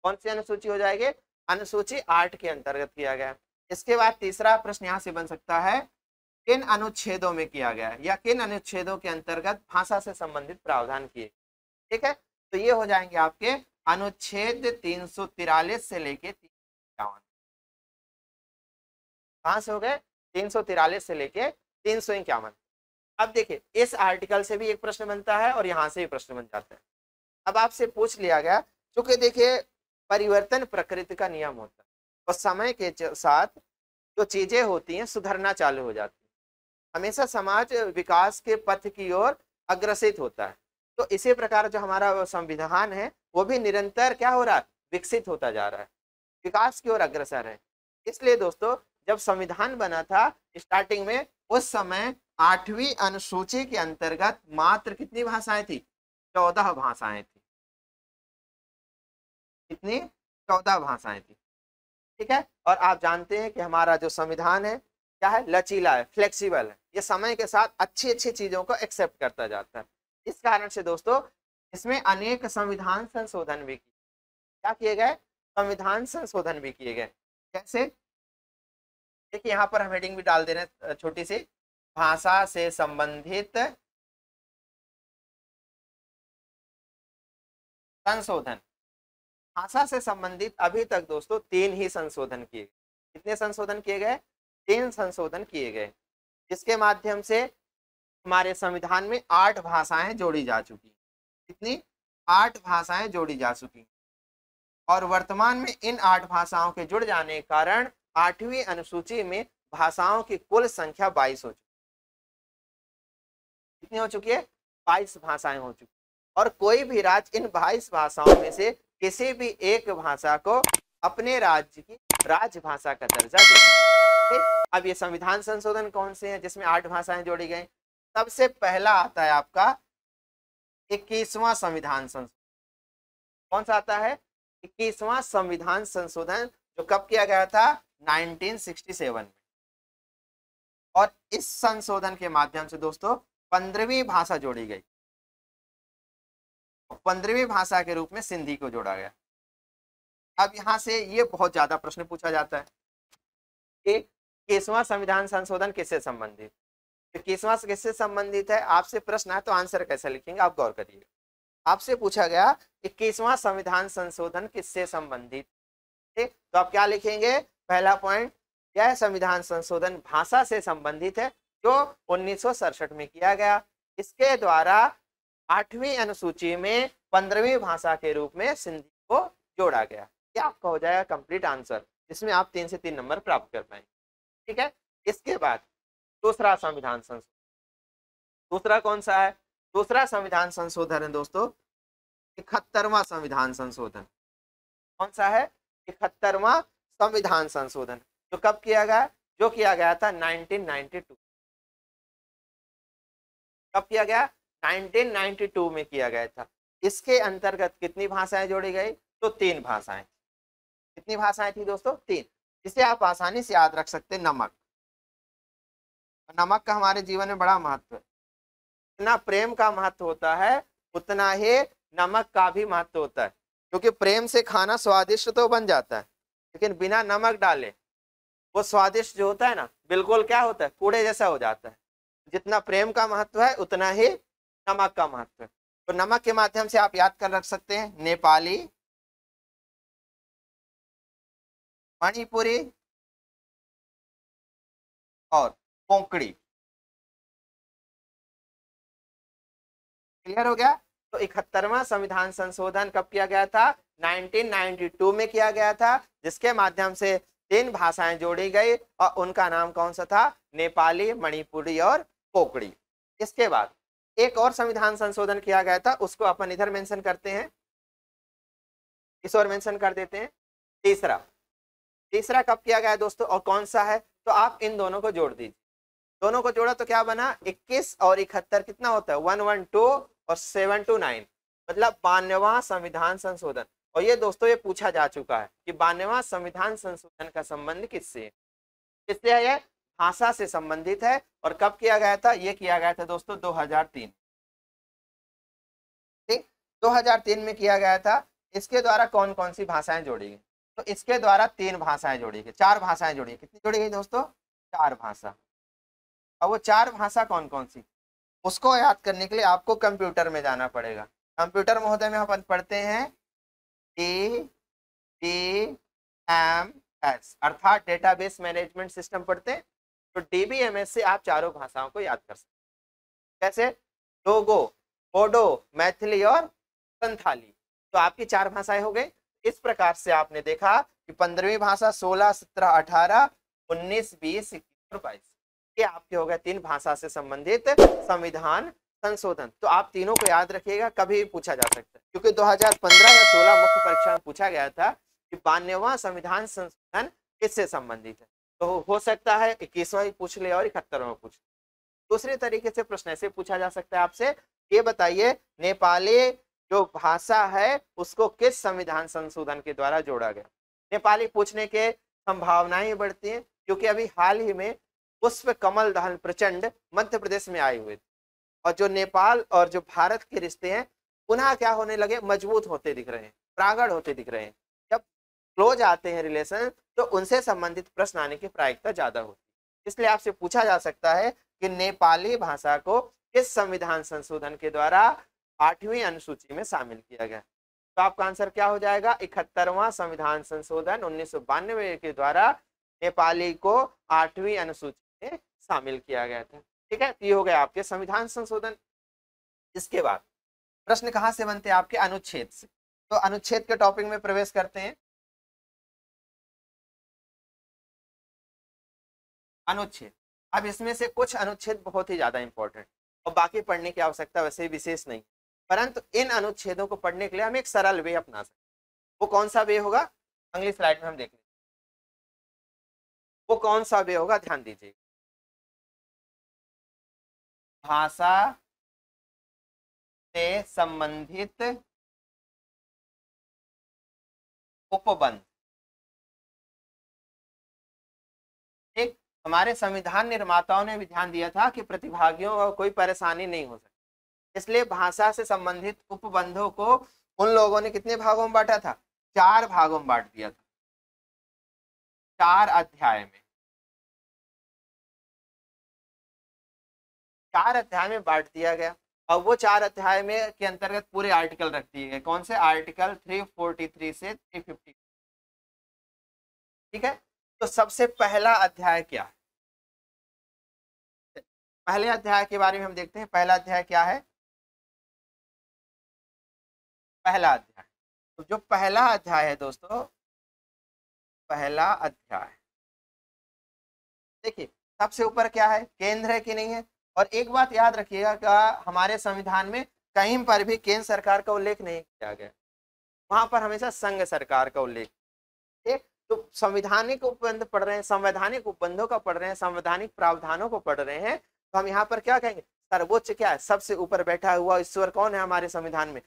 कौन सी अनुसूची हो जाएगी, अनुसूची 8 के अंतर्गत किया गया। इसके बाद तीसरा प्रश्न यहाँ से बन सकता है, किन अनुच्छेदों में किया गया है या किन अनुच्छेदों के अंतर्गत भाषा से संबंधित प्रावधान किए। ठीक है, तो ये हो जाएंगे आपके अनुच्छेद 343 से लेके 351। कहां से हो गए, 343 से लेके 351। अब देखिए इस आर्टिकल से भी एक प्रश्न बनता है और यहां से भी प्रश्न बन जाता है। अब आपसे पूछ लिया गया, क्योंकि देखिए परिवर्तन प्रकृति का नियम होता है और समय के साथ जो चीजें होती हैं सुधरना चालू हो जाती है। हमेशा समाज विकास के पथ की ओर अग्रसित होता है। तो इसी प्रकार जो हमारा संविधान है वो भी निरंतर क्या हो रहा है, विकसित होता जा रहा है, विकास की ओर अग्रसर है। इसलिए दोस्तों जब संविधान बना था स्टार्टिंग में, उस समय 8वीं अनुसूची के अंतर्गत मात्र कितनी भाषाएं थी, 14 भाषाएं थी। कितनी, 14 भाषाएं थी। ठीक है, और आप जानते हैं कि हमारा जो संविधान है क्या है, लचीला है, फ्लेक्सिबल है, ये समय के साथ अच्छी अच्छी चीजों को एक्सेप्ट करता जाता है। इस कारण से दोस्तों इसमें अनेक संविधान संशोधन भी किए, क्या किए गए, संविधान संशोधन भी किए गए। कैसे, देखिए यहाँ पर हम हेडिंग भी डाल दे रहे हैं छोटी सी, भाषा से संबंधित संशोधन। भाषा से संबंधित अभी तक दोस्तों 3 ही संशोधन किए गए। कितने संशोधन किए गए, 3 संशोधन किए गए, जिसके माध्यम से हमारे संविधान में 8 भाषाएं जोड़ी जा चुकी। कितनी, 8 भाषाएं जोड़ी जा चुकी। और वर्तमान में इन 8 भाषाओं के जुड़ जाने के कारण 8वीं अनुसूची में भाषाओं की कुल संख्या 22 हो चुकी। कितनी हो चुकी है, 22 भाषाएं हो चुकी। और कोई भी राज्य इन 22 भाषाओं में से किसी भी एक भाषा को अपने राज्य की राजभाषा का दर्जा दे। अब ये संविधान संशोधन कौन से हैं जिसमें 8 भाषाएं जोड़ी गई, सबसे पहला आता है आपका 21वां संविधान संशोधन। कौन सा आता है, 21वां संविधान संशोधन, जो कब किया गया था, 1967 में। और इस संशोधन के माध्यम से दोस्तों 15वीं भाषा जोड़ी गई। 15वीं भाषा के रूप में सिंधी को जोड़ा गया। अब यहां से ये बहुत ज्यादा प्रश्न पूछा जाता है कि 21वां संविधान संशोधन किससे संबंधित, 21वां किससे संबंधित है। आपसे प्रश्न है तो आंसर कैसे लिखेंगे, आप गौर करिए। आपसे पूछा गया 21वां संविधान संशोधन किससे संबंधित है, तो आप क्या लिखेंगे, पहला पॉइंट, यह संविधान संशोधन भाषा से संबंधित है जो 1967 में किया गया। इसके द्वारा 8वीं अनुसूची में 15वीं भाषा के रूप में सिंधी को जोड़ा गया। ये आपका हो जाएगा कंप्लीट आंसर, जिसमें आप 3 से 3 नंबर प्राप्त कर पाएंगे। ठीक है, इसके बाद दूसरा संविधान संशोधन, दूसरा कौन सा है? दूसरा संविधान संशोधन है दोस्तों 71वां संविधान संशोधन। कौन सा है? 71वां संविधान संशोधन, जो कब किया गया? जो किया गया था 1992। कब किया गया? 1992 में किया गया था। इसके अंतर्गत कितनी भाषाएं जोड़ी गई? तो 3 भाषाएं। कितनी भाषाएं थी दोस्तों? 3, जिसे आप आसानी से याद रख सकते हैं। नमक, नमक का हमारे जीवन में बड़ा महत्व है। जितना प्रेम का महत्व होता है उतना ही नमक का भी महत्व होता है, क्योंकि प्रेम से खाना स्वादिष्ट तो बन जाता है, लेकिन बिना नमक डाले वो स्वादिष्ट जो होता है ना, बिल्कुल क्या होता है? कूड़े जैसा हो जाता है। जितना प्रेम का महत्व है उतना ही नमक का महत्व है। तो नमक के माध्यम से आप याद कर रख सकते हैं नेपाली, मणिपुरी और कोंकणी। क्लियर हो गया? तो 71वां संविधान संशोधन कब किया गया था? 1992 में किया गया था, जिसके माध्यम से 3 भाषाएं जोड़ी गई और उनका नाम कौन सा था? नेपाली, मणिपुरी और कोंकणी। इसके बाद एक और संविधान संशोधन किया गया था, उसको अपन इधर मेंशन करते हैं, इस और मेंशन कर देते हैं। तीसरा, तीसरा कब किया गया दोस्तों और कौन सा है? तो आप इन दोनों को जोड़ दीजिए। दोनों को जोड़ा तो क्या बना? 21 और 71 कितना होता है? 112 और 729, मतलब 92वां संविधान संशोधन। और ये दोस्तों ये पूछा जा चुका है कि 92वां संविधान संशोधन का संबंध किससे है? किससे है? ये भाषा से संबंधित है। और कब किया गया था? ये किया गया था दोस्तों 2003। ठीक, 2003 में किया गया था। इसके द्वारा कौन कौन सी भाषाएं जोड़ी गई? तो इसके द्वारा 3 भाषाएं जोड़ी गई, 4 भाषाएं जोड़ी। कितनी जोड़ी गई दोस्तों? 4 भाषा। अब वो 4 भाषा कौन कौन सी, उसको याद करने के लिए आपको कंप्यूटर में जाना पड़ेगा। कंप्यूटर महोदय में अपन पढ़ते हैं DBMS, अर्थात डेटाबेस मैनेजमेंट सिस्टम पढ़ते हैं। तो DBMS से आप चारों भाषाओं को याद कर सकते हैं। कैसे? डोगो, बोडो, मैथिली और संथाली। तो आपकी 4 भाषाएं हो गई। इस प्रकार से आपने देखा कि 15वीं भाषा 16, 17, 18, 19, 20, 21 और 22 ये आपके हो गए 3 भाषा से संबंधित संविधान संशोधन। तो आप तीनों को याद रखिएगा, कभी भी पूछा जा सकता है, क्योंकि 2015 या 16 मुख्य परीक्षा में पूछा गया था कि 92वां संविधान संशोधन किससे संबंधित है। तो हो सकता है 21वां भी पूछ ले और 71वां पूछ ले। दूसरे तरीके से प्रश्न ऐसे पूछा जा सकता है आपसे, ये बताइए नेपाली जो भाषा है उसको किस संविधान संशोधन के द्वारा जोड़ा गया? नेपाली पूछने के संभावनाएं बढ़ती हैं, क्योंकि अभी हाल ही में पुष्प कमल दहल प्रचंड मध्य प्रदेश में आए हुए थे, और जो नेपाल और जो भारत के रिश्ते हैं पुनः क्या होने लगे? मजबूत होते दिख रहे हैं, प्रागढ़ होते दिख रहे हैं। जब क्लोज आते हैं रिलेशन तो उनसे संबंधित प्रश्न आने की प्रायिकता ज्यादा होती है। इसलिए आपसे पूछा जा सकता है कि नेपाली भाषा को किस संविधान संशोधन के द्वारा 8वीं अनुसूची में शामिल किया गया? तो आपका आंसर क्या हो जाएगा? 71वां संविधान संशोधन 1992 के द्वारा नेपाली को 8वीं अनुसूची में शामिल किया गया था। ठीक है, ये हो गया आपके संविधान संशोधन। इसके बाद प्रश्न कहां से बनते हैं? आपके अनुच्छेद से। तो अनुच्छेद के टॉपिक में प्रवेश करते हैं। अनुच्छेद, अब इसमें से कुछ अनुच्छेद बहुत ही ज्यादा इंपॉर्टेंट और बाकी पढ़ने की आवश्यकता वैसे विशेष नहीं, परंतु इन अनुच्छेदों को पढ़ने के लिए हम एक सरल वे अपना सकते हैं। वो कौन सा वे होगा? अगली स्लाइड में हम देख लेंगे वो कौन सा वे होगा। ध्यान दीजिए, भाषा से संबंधित उपबंध। एक हमारे संविधान निर्माताओं ने भी ध्यान दिया था कि प्रतिभागियों को कोई परेशानी नहीं हो सकती, इसलिए भाषा से संबंधित उपबंधों को उन लोगों ने कितने भागों में बांटा था? 4 भागों में बांट दिया था, 4 अध्याय में। 4 अध्याय में बांट दिया गया। और वो 4 अध्याय में के अंतर्गत पूरे आर्टिकल रख दिए गए। कौन से? आर्टिकल 343 से 350। ठीक है, तो सबसे पहला अध्याय क्या है? पहले अध्याय के बारे में हम देखते हैं। पहला अध्याय क्या है? पहला अध्याय। तो जो पहला अध्याय है दोस्तों, पहला अध्याय देखिए सबसे ऊपर क्या है, केंद्र है कि नहीं है। और एक बात याद रखिएगा कि हमारे संविधान में कहीं पर भी केंद्र सरकार का उल्लेख नहीं किया गया, वहां पर हमेशा संघ सरकार का उल्लेख। ठीक, तो संवैधानिक उपबंध पढ़ रहे हैं, संवैधानिक उपबंधों का पढ़ रहे हैं, संवैधानिक प्रावधानों को पढ़ रहे हैं, तो हम यहाँ पर क्या कहेंगे, सर्वोच्च क्या है, सबसे ऊपर बैठा हुआ ईश्वर कौन है हमारे संविधान में,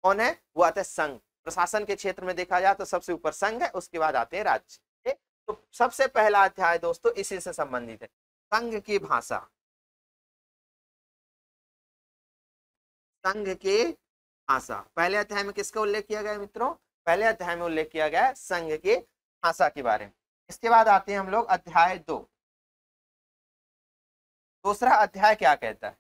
कौन है, वो आता है संघ। प्रशासन के क्षेत्र में देखा जाए तो सबसे ऊपर संघ है, उसके बाद आते हैं राज्य। ठीक, तो सबसे पहला अध्याय दोस्तों इसी से संबंधित है, संघ की भाषा। संघ की भाषा पहले अध्याय में किसका उल्लेख किया गया है मित्रों, पहले अध्याय में उल्लेख किया गया है संघ की भाषा के बारे में। इसके बाद आते हैं हम लोग अध्याय 2। दूसरा अध्याय क्या कहता है,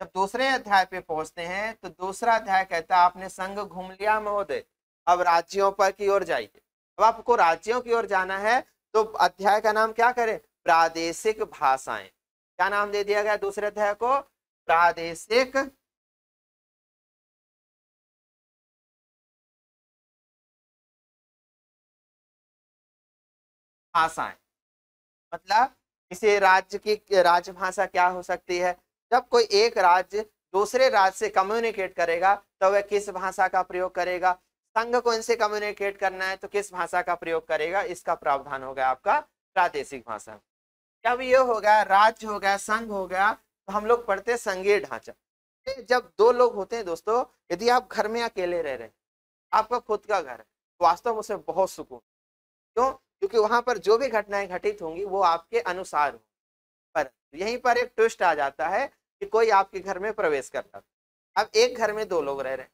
जब दूसरे अध्याय पे पहुंचते हैं तो दूसरा अध्याय कहता है आपने संघ घूम लिया महोदय, अब राज्यों पर की ओर जाइए। अब आपको राज्यों की ओर जाना है तो अध्याय का नाम क्या करें, प्रादेशिक भाषाएं। क्या नाम दे दिया गया दूसरे अध्याय को, प्रादेशिक भाषाएं। मतलब किसी राज्य की राजभाषा क्या हो सकती है, जब कोई एक राज्य दूसरे राज्य से कम्युनिकेट करेगा तो वह किस भाषा का प्रयोग करेगा, संघ को इनसे कम्युनिकेट करना है तो किस भाषा का प्रयोग करेगा, इसका प्रावधान हो गया आपका प्रादेशिक भाषा। जब ये हो गया, राज्य हो गया, संघ हो गया, तो हम लोग पढ़ते हैं संघीय ढांचा। जब दो लोग होते हैं दोस्तों, यदि आप घर में अकेले रह रहे हैं, आपका खुद का घर है, तो वास्तव में उसमें बहुत सुकून। क्यों, क्योंकि वहां पर जो भी घटनाएं घटित होंगी वो आपके अनुसार होंगी। पर यहीं पर एक ट्विस्ट आ जाता है कि कोई आपके घर में प्रवेश कर रहा है। अब एक घर में दो लोग रह रहे हैं,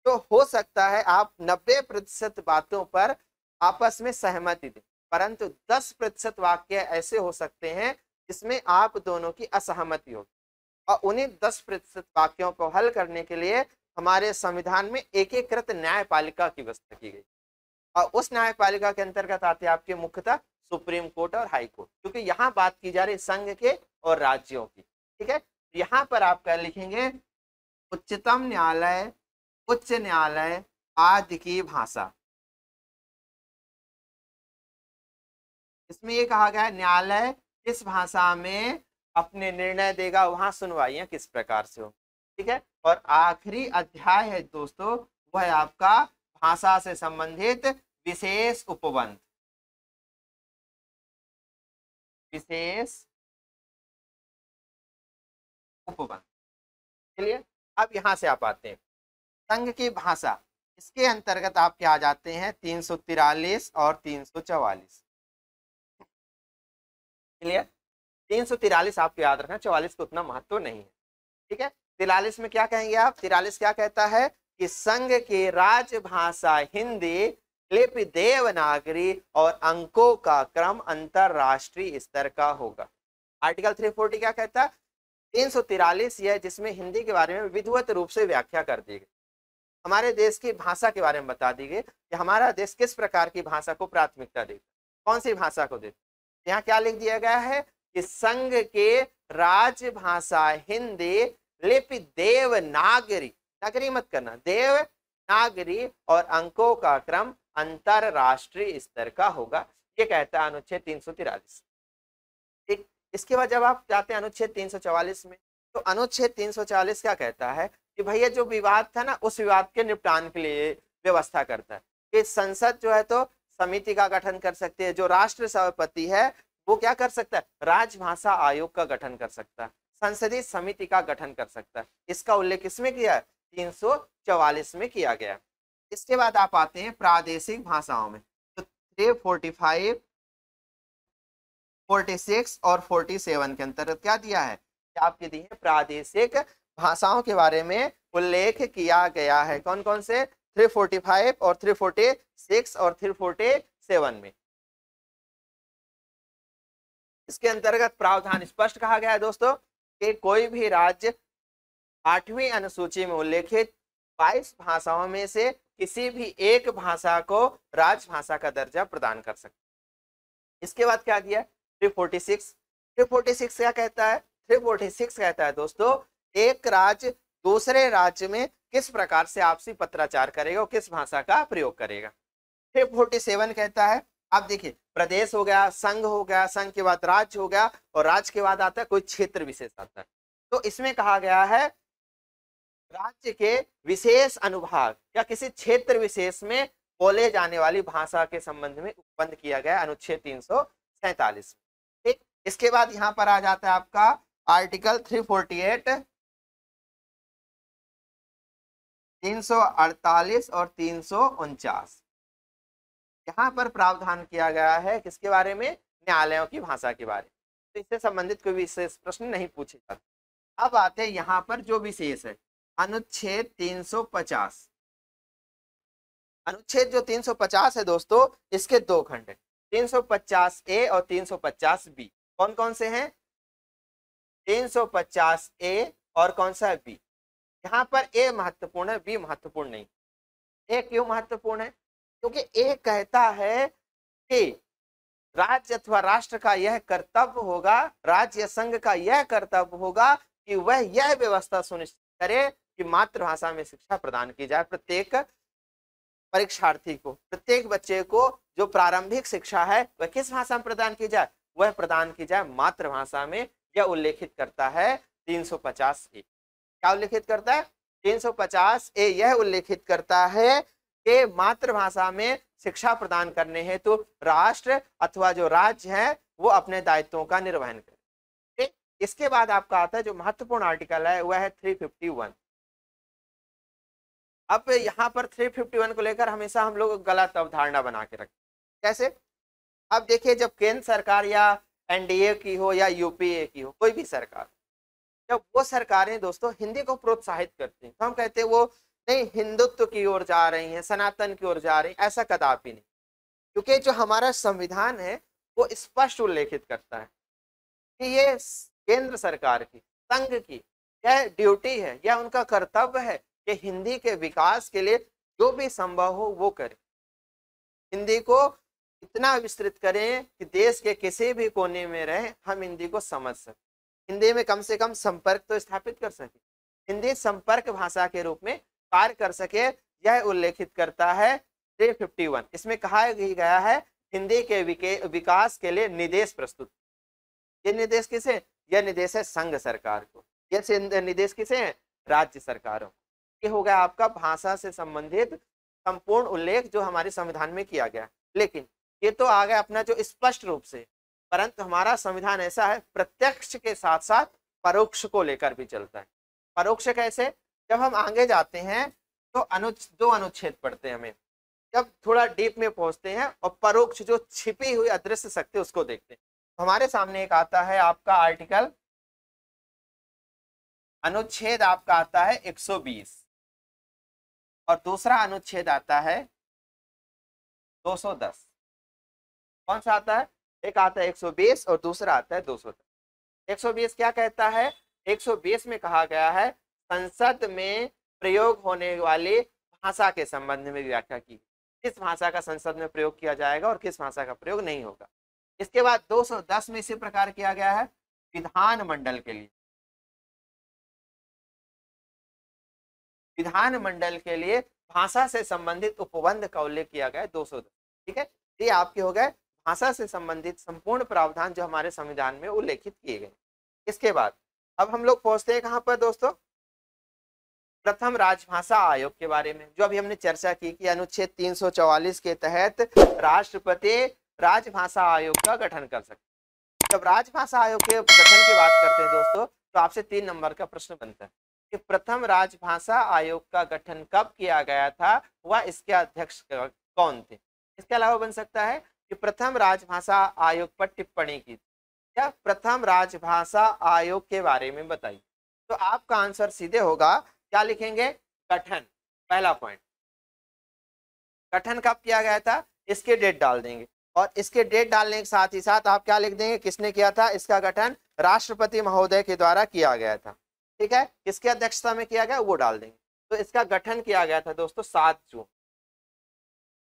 तो हो सकता है आप 90% बातों पर आपस में सहमति दें, परंतु 10% वाक्य ऐसे हो सकते हैं जिसमें आप दोनों की असहमति हो। और उन्हीं 10% वाक्यों को हल करने के लिए हमारे संविधान में एकीकृत न्यायपालिका की व्यवस्था की गई। और उस न्यायपालिका के अंतर्गत आते हैं आपके मुख्यतः सुप्रीम कोर्ट और हाई कोर्ट, क्योंकि यहाँ बात की जा रही है संघ के और राज्यों की। ठीक है, यहाँ पर आप क्या लिखेंगे, उच्चतम न्यायालय, उच्च न्यायालय आदि की भाषा। इसमें ये कहा गया है न्यायालय किस भाषा में अपने निर्णय देगा, वहां सुनवाइयां किस प्रकार से हो। ठीक है, और आखिरी अध्याय है दोस्तों वह है आपका भाषा से संबंधित विशेष उपबंध। विशेष उपबंध। चलिए अब यहां से आप आते हैं संघ की भाषा, इसके अंतर्गत आप क्या आ जाते हैं 343 और 344। क्लियर, 343 आपको याद रखना, 44 को उतना महत्व नहीं है। ठीक है, 43 में क्या कहेंगे आप, 43 क्या कहता है कि संघ की राजभाषा हिंदी, लिपि देवनागरी और अंकों का क्रम अंतरराष्ट्रीय स्तर का होगा। आर्टिकल 340 क्या कहता है, 343 यह जिसमें हिंदी के बारे में विधिवत रूप से व्याख्या कर दी गई, हमारे देश की भाषा के बारे में बता दी गई कि हमारा देश किस प्रकार की भाषा को प्राथमिकता देता, कौन सी भाषा को देता। यहाँ क्या लिख दिया गया है कि संघ के राजभाषा हिंदी, लिपि देवनागरी, नागरी मत करना, देवनागरी और अंकों का क्रम अंतरराष्ट्रीय स्तर का होगा, ये कहता है अनुच्छेद 343। ठीक, इसके बाद जब आप जाते हैं अनुच्छेद 344 में, तो अनुच्छेद 344 क्या कहता है कि भैया जो विवाद था ना, उस विवाद के निपटान के लिए व्यवस्था करता है कि संसद जो है तो समिति का गठन कर सकती है, जो राष्ट्र सभापति है वो क्या कर सकता है, राजभाषा आयोग का गठन कर सकता है, संसदीय समिति का गठन कर सकता है। इसका उल्लेख किसमें किया है, 344 में किया गया। इसके बाद आप आते हैं प्रादेशिक भाषाओं में, तो 345, 46 और 47 के अंतर्गत क्या दिया है, आपके दिए प्रादेशिक भाषाओं के बारे में उल्लेख किया गया है। कौन कौन से, 345 और 346 और 347 में। इसके अंतर्गत प्रावधान स्पष्ट कहा गया है दोस्तों कि कोई भी राज्य 8वीं अनुसूची में उल्लेखित 22 भाषाओं में से किसी भी एक भाषा को राजभाषा का दर्जा प्रदान कर सकता है। इसके बाद क्या दिया, 346 क्या कहता है, 346 कहता है दोस्तों एक राज्य दूसरे राज्य में किस प्रकार से आपसी पत्राचार करेगा और किस भाषा का प्रयोग करेगा। 347 कहता है, आप देखिए प्रदेश हो गया, संघ हो गया, संघ के बाद राज्य हो गया, और राज्य के बाद आता है कोई क्षेत्र विशेष आता है। तो इसमें कहा गया है राज्य के विशेष अनुभाग या किसी क्षेत्र विशेष में बोले जाने वाली भाषा के संबंध में उपबंध किया गया अनुच्छेद 347। ठीक, इसके बाद यहां पर आ जाता है आपका आर्टिकल 348, 348 और 349। यहाँ पर प्रावधान किया गया है किसके बारे में, न्यायालयों की भाषा के बारे में। तो इससे संबंधित कोई विशेष प्रश्न नहीं पूछे जाते। अब आते हैं यहाँ पर जो विशेष है अनुच्छेद 350। अनुच्छेद जो 350 है दोस्तों, इसके दो खंड है, 350A और 350B। कौन कौन से हैं, 350A और कौन सा है B। यहाँ पर A महत्वपूर्ण है, B महत्वपूर्ण नहीं। A क्यों महत्वपूर्ण है, क्योंकि A कहता है कि राज्य अथवा राष्ट्र का यह कर्तव्य होगा, राज्य संघ का यह कर्तव्य होगा कि वह यह व्यवस्था सुनिश्चित करे कि मातृभाषा में शिक्षा प्रदान की जाए। प्रत्येक परीक्षार्थी को, प्रत्येक बच्चे को जो प्रारंभिक शिक्षा है वह किस भाषा में प्रदान की जाए, वह प्रदान की जाए मातृभाषा में। यह उल्लेखित करता है 350A। क्या उल्लेखित करता है, 350A यह उल्लेखित करता है कि मातृभाषा में शिक्षा प्रदान करने हेतु राष्ट्र अथवा जो राज्य है वो अपने दायित्वों का निर्वहन करे। ठीक, इसके बाद आपका आता है जो महत्वपूर्ण आर्टिकल है वह है 351। अब यहाँ पर 351 को लेकर हमेशा हम लोग गलत अवधारणा बना के रखते हैं। कैसे, अब देखिए जब केंद्र सरकार या एनडीए की हो या यूपीए की हो, कोई भी सरकार, जब वो सरकारें दोस्तों हिंदी को प्रोत्साहित करती हैं तो हम कहते हैं वो नहीं हिंदुत्व की ओर जा रही हैं, सनातन की ओर जा रही हैं। ऐसा कदापि नहीं, क्योंकि जो हमारा संविधान है वो स्पष्ट उल्लेखित करता है कि ये केंद्र सरकार की, संघ की यह ड्यूटी है, यह उनका कर्तव्य है कि हिंदी के विकास के लिए जो भी संभव हो वो करें, हिंदी को इतना विस्तृत करें कि देश के किसी भी कोने में रहे हम हिंदी को समझ सकें, हिंदी में कम से कम संपर्क तो स्थापित कर सके, हिंदी संपर्क भाषा के रूप में कार्य कर सके। यह उल्लेखित करता है 351। इसमें कहा गया है हिंदी के विकास के लिए निर्देश प्रस्तुत। ये निर्देश किसे, यह निर्देश है संघ सरकार को, यह निर्देश किसे है, राज्य सरकारों। ये हो गया आपका भाषा से संबंधित संपूर्ण उल्लेख जो हमारे संविधान में किया गया। लेकिन ये तो आ गया अपना जो स्पष्ट रूप से, परंतु हमारा संविधान ऐसा है प्रत्यक्ष के साथ साथ परोक्ष को लेकर भी चलता है। परोक्ष कैसे, जब हम आगे जाते हैं तो दो अनुच्छेद पढ़ते हैं हमें, जब थोड़ा डीप में पहुंचते हैं और परोक्ष जो छिपी हुई अदृश्य शक्ति उसको देखते हैं। हमारे सामने एक आता है आपका आर्टिकल, अनुच्छेद आपका आता है 120 और दूसरा अनुच्छेद आता है 210। कौन सा आता है, एक आता है 120 और दूसरा आता है 210। 120 क्या कहता है, 120 में कहा गया है संसद में प्रयोग होने वाली भाषा के संबंध में व्याख्या की, किस भाषा का संसद में प्रयोग किया जाएगा और किस भाषा का प्रयोग नहीं होगा। इसके बाद 210 में इसी प्रकार किया गया है विधानमंडल के लिए, विधानमंडल के लिए भाषा से संबंधित उपबंध का उल्लेख किया गया है 210। ठीक है, ये आपके हो गए भाषा से संबंधित संपूर्ण प्रावधान जो हमारे संविधान में उल्लेखित किए गए। इसके बाद अब हम लोग पहुंचते हैं कहां पर दोस्तों, प्रथम राजभाषा आयोग के बारे में, जो अभी हमने चर्चा की कि अनुच्छेद 344 के तहत राष्ट्रपति राजभाषा आयोग का गठन कर सकते। जब राजभाषा आयोग के गठन की बात करते हैं दोस्तों तो आपसे 3 नंबर का प्रश्न बनता है कि प्रथम राजभाषा आयोग का गठन कब किया गया था, वह इसके अध्यक्ष कौन थे। इसके अलावा बन सकता है कि प्रथम राजभाषा आयोग पर टिप्पणी की या प्रथम राजभाषा आयोग के बारे में बताइए। तो आपका आंसर सीधे होगा, क्या लिखेंगे, गठन। पहला पॉइंट, गठन कब किया गया था, इसके डेट डाल देंगे और इसके डेट डालने के साथ ही साथ आप क्या लिख देंगे, किसने किया था, इसका गठन राष्ट्रपति महोदय के द्वारा किया गया था। ठीक है, किसकी अध्यक्षता में किया गया वो डाल देंगे। तो इसका गठन किया गया था दोस्तों 7 जून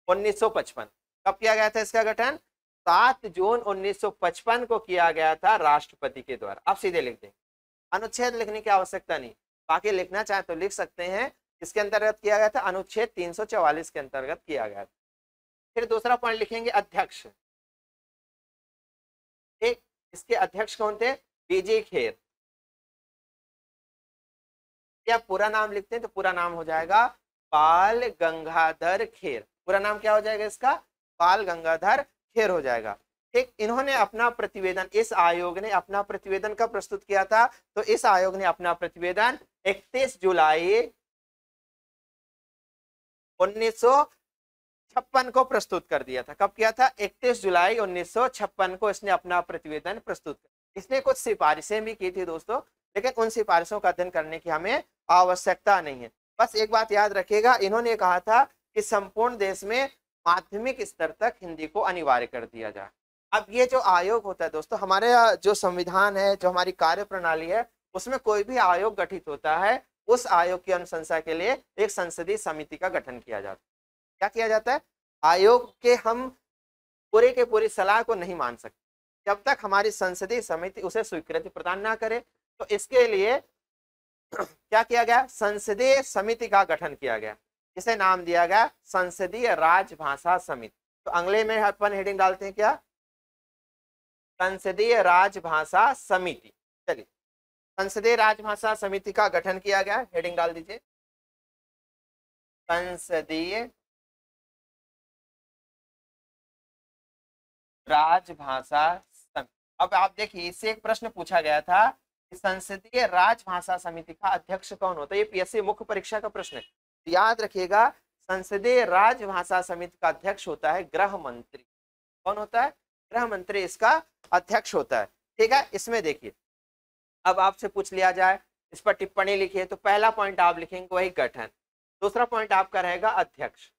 1955। कब किया गया था इसका गठन, 7 जून 1955 को किया गया था राष्ट्रपति के द्वारा। आप सीधे लिख देंगे, अनुच्छेद लिखने की आवश्यकता नहीं, बाकी लिखना चाहे तो लिख सकते हैं, इसके अंतर्गत किया गया था, अनुच्छेद 344 के अंतर्गत किया गया था। फिर दूसरा पॉइंट लिखेंगे अध्यक्ष। ठीक, इसके अध्यक्ष कौन थे? बीजे खेर। या पूरा नाम लिखते हैं तो पूरा नाम हो जाएगा बाल गंगाधर खेर। पूरा नाम क्या हो जाएगा इसका? बाल गंगाधर खेर हो जाएगा। ठीक, इन्होंने अपना प्रतिवेदन, इस आयोग ने अपना प्रतिवेदन कब प्रस्तुत किया था? तो इस आयोग ने अपना प्रतिवेदन 31 जुलाई 1956 को प्रस्तुत कर दिया था। कब किया था? 31 जुलाई 1956 को इसने अपना प्रतिवेदन प्रस्तुत किया। इसने कुछ सिफारिशें भी की थी दोस्तों, लेकिन उन सिफारिशों का अध्ययन करने की हमें आवश्यकता नहीं है। बस एक बात याद रखिएगा, इन्होंने कहा था कि संपूर्ण देश में माध्यमिक स्तर तक हिंदी को अनिवार्य कर दिया जाए। अब ये जो आयोग होता है दोस्तों, हमारे जो संविधान है, जो हमारी कार्य प्रणाली है, उसमें कोई भी आयोग गठित होता है, उस आयोग की अनुशंसा के लिए एक संसदीय समिति का गठन किया जाता है। क्या किया जाता है? आयोग के हम पूरे के पूरी सलाह को नहीं मान सकते जब तक हमारी संसदीय समिति उसे स्वीकृति प्रदान ना करे। तो इसके लिए क्या किया गया? संसदीय समिति का गठन किया गया, जिसे नाम दिया गया संसदीय राजभाषा समिति। तो अगले में अपन हेडिंग डालते हैं क्या? संसदीय राजभाषा समिति। चलिए, संसदीय राजभाषा समिति का गठन किया गया, हेडिंग डाल दीजिए संसदीय राजभाषा समिति। अब आप देखिए, इससे एक प्रश्न पूछा गया था कि संसदीय राजभाषा समिति का अध्यक्ष कौन होता है? ये पीएससी मुख्य परीक्षा का प्रश्न है। तो याद रखिएगा, संसदीय राजभाषा समिति का अध्यक्ष होता है गृह मंत्री। कौन होता है? गृह मंत्री इसका अध्यक्ष होता है। ठीक है, इसमें देखिए, अब आपसे पूछ लिया जाए, इस पर टिप्पणी लिखिए, तो पहला पॉइंट आप लिखेंगे वही गठन, दूसरा पॉइंट आपका रहेगा अध्यक्ष,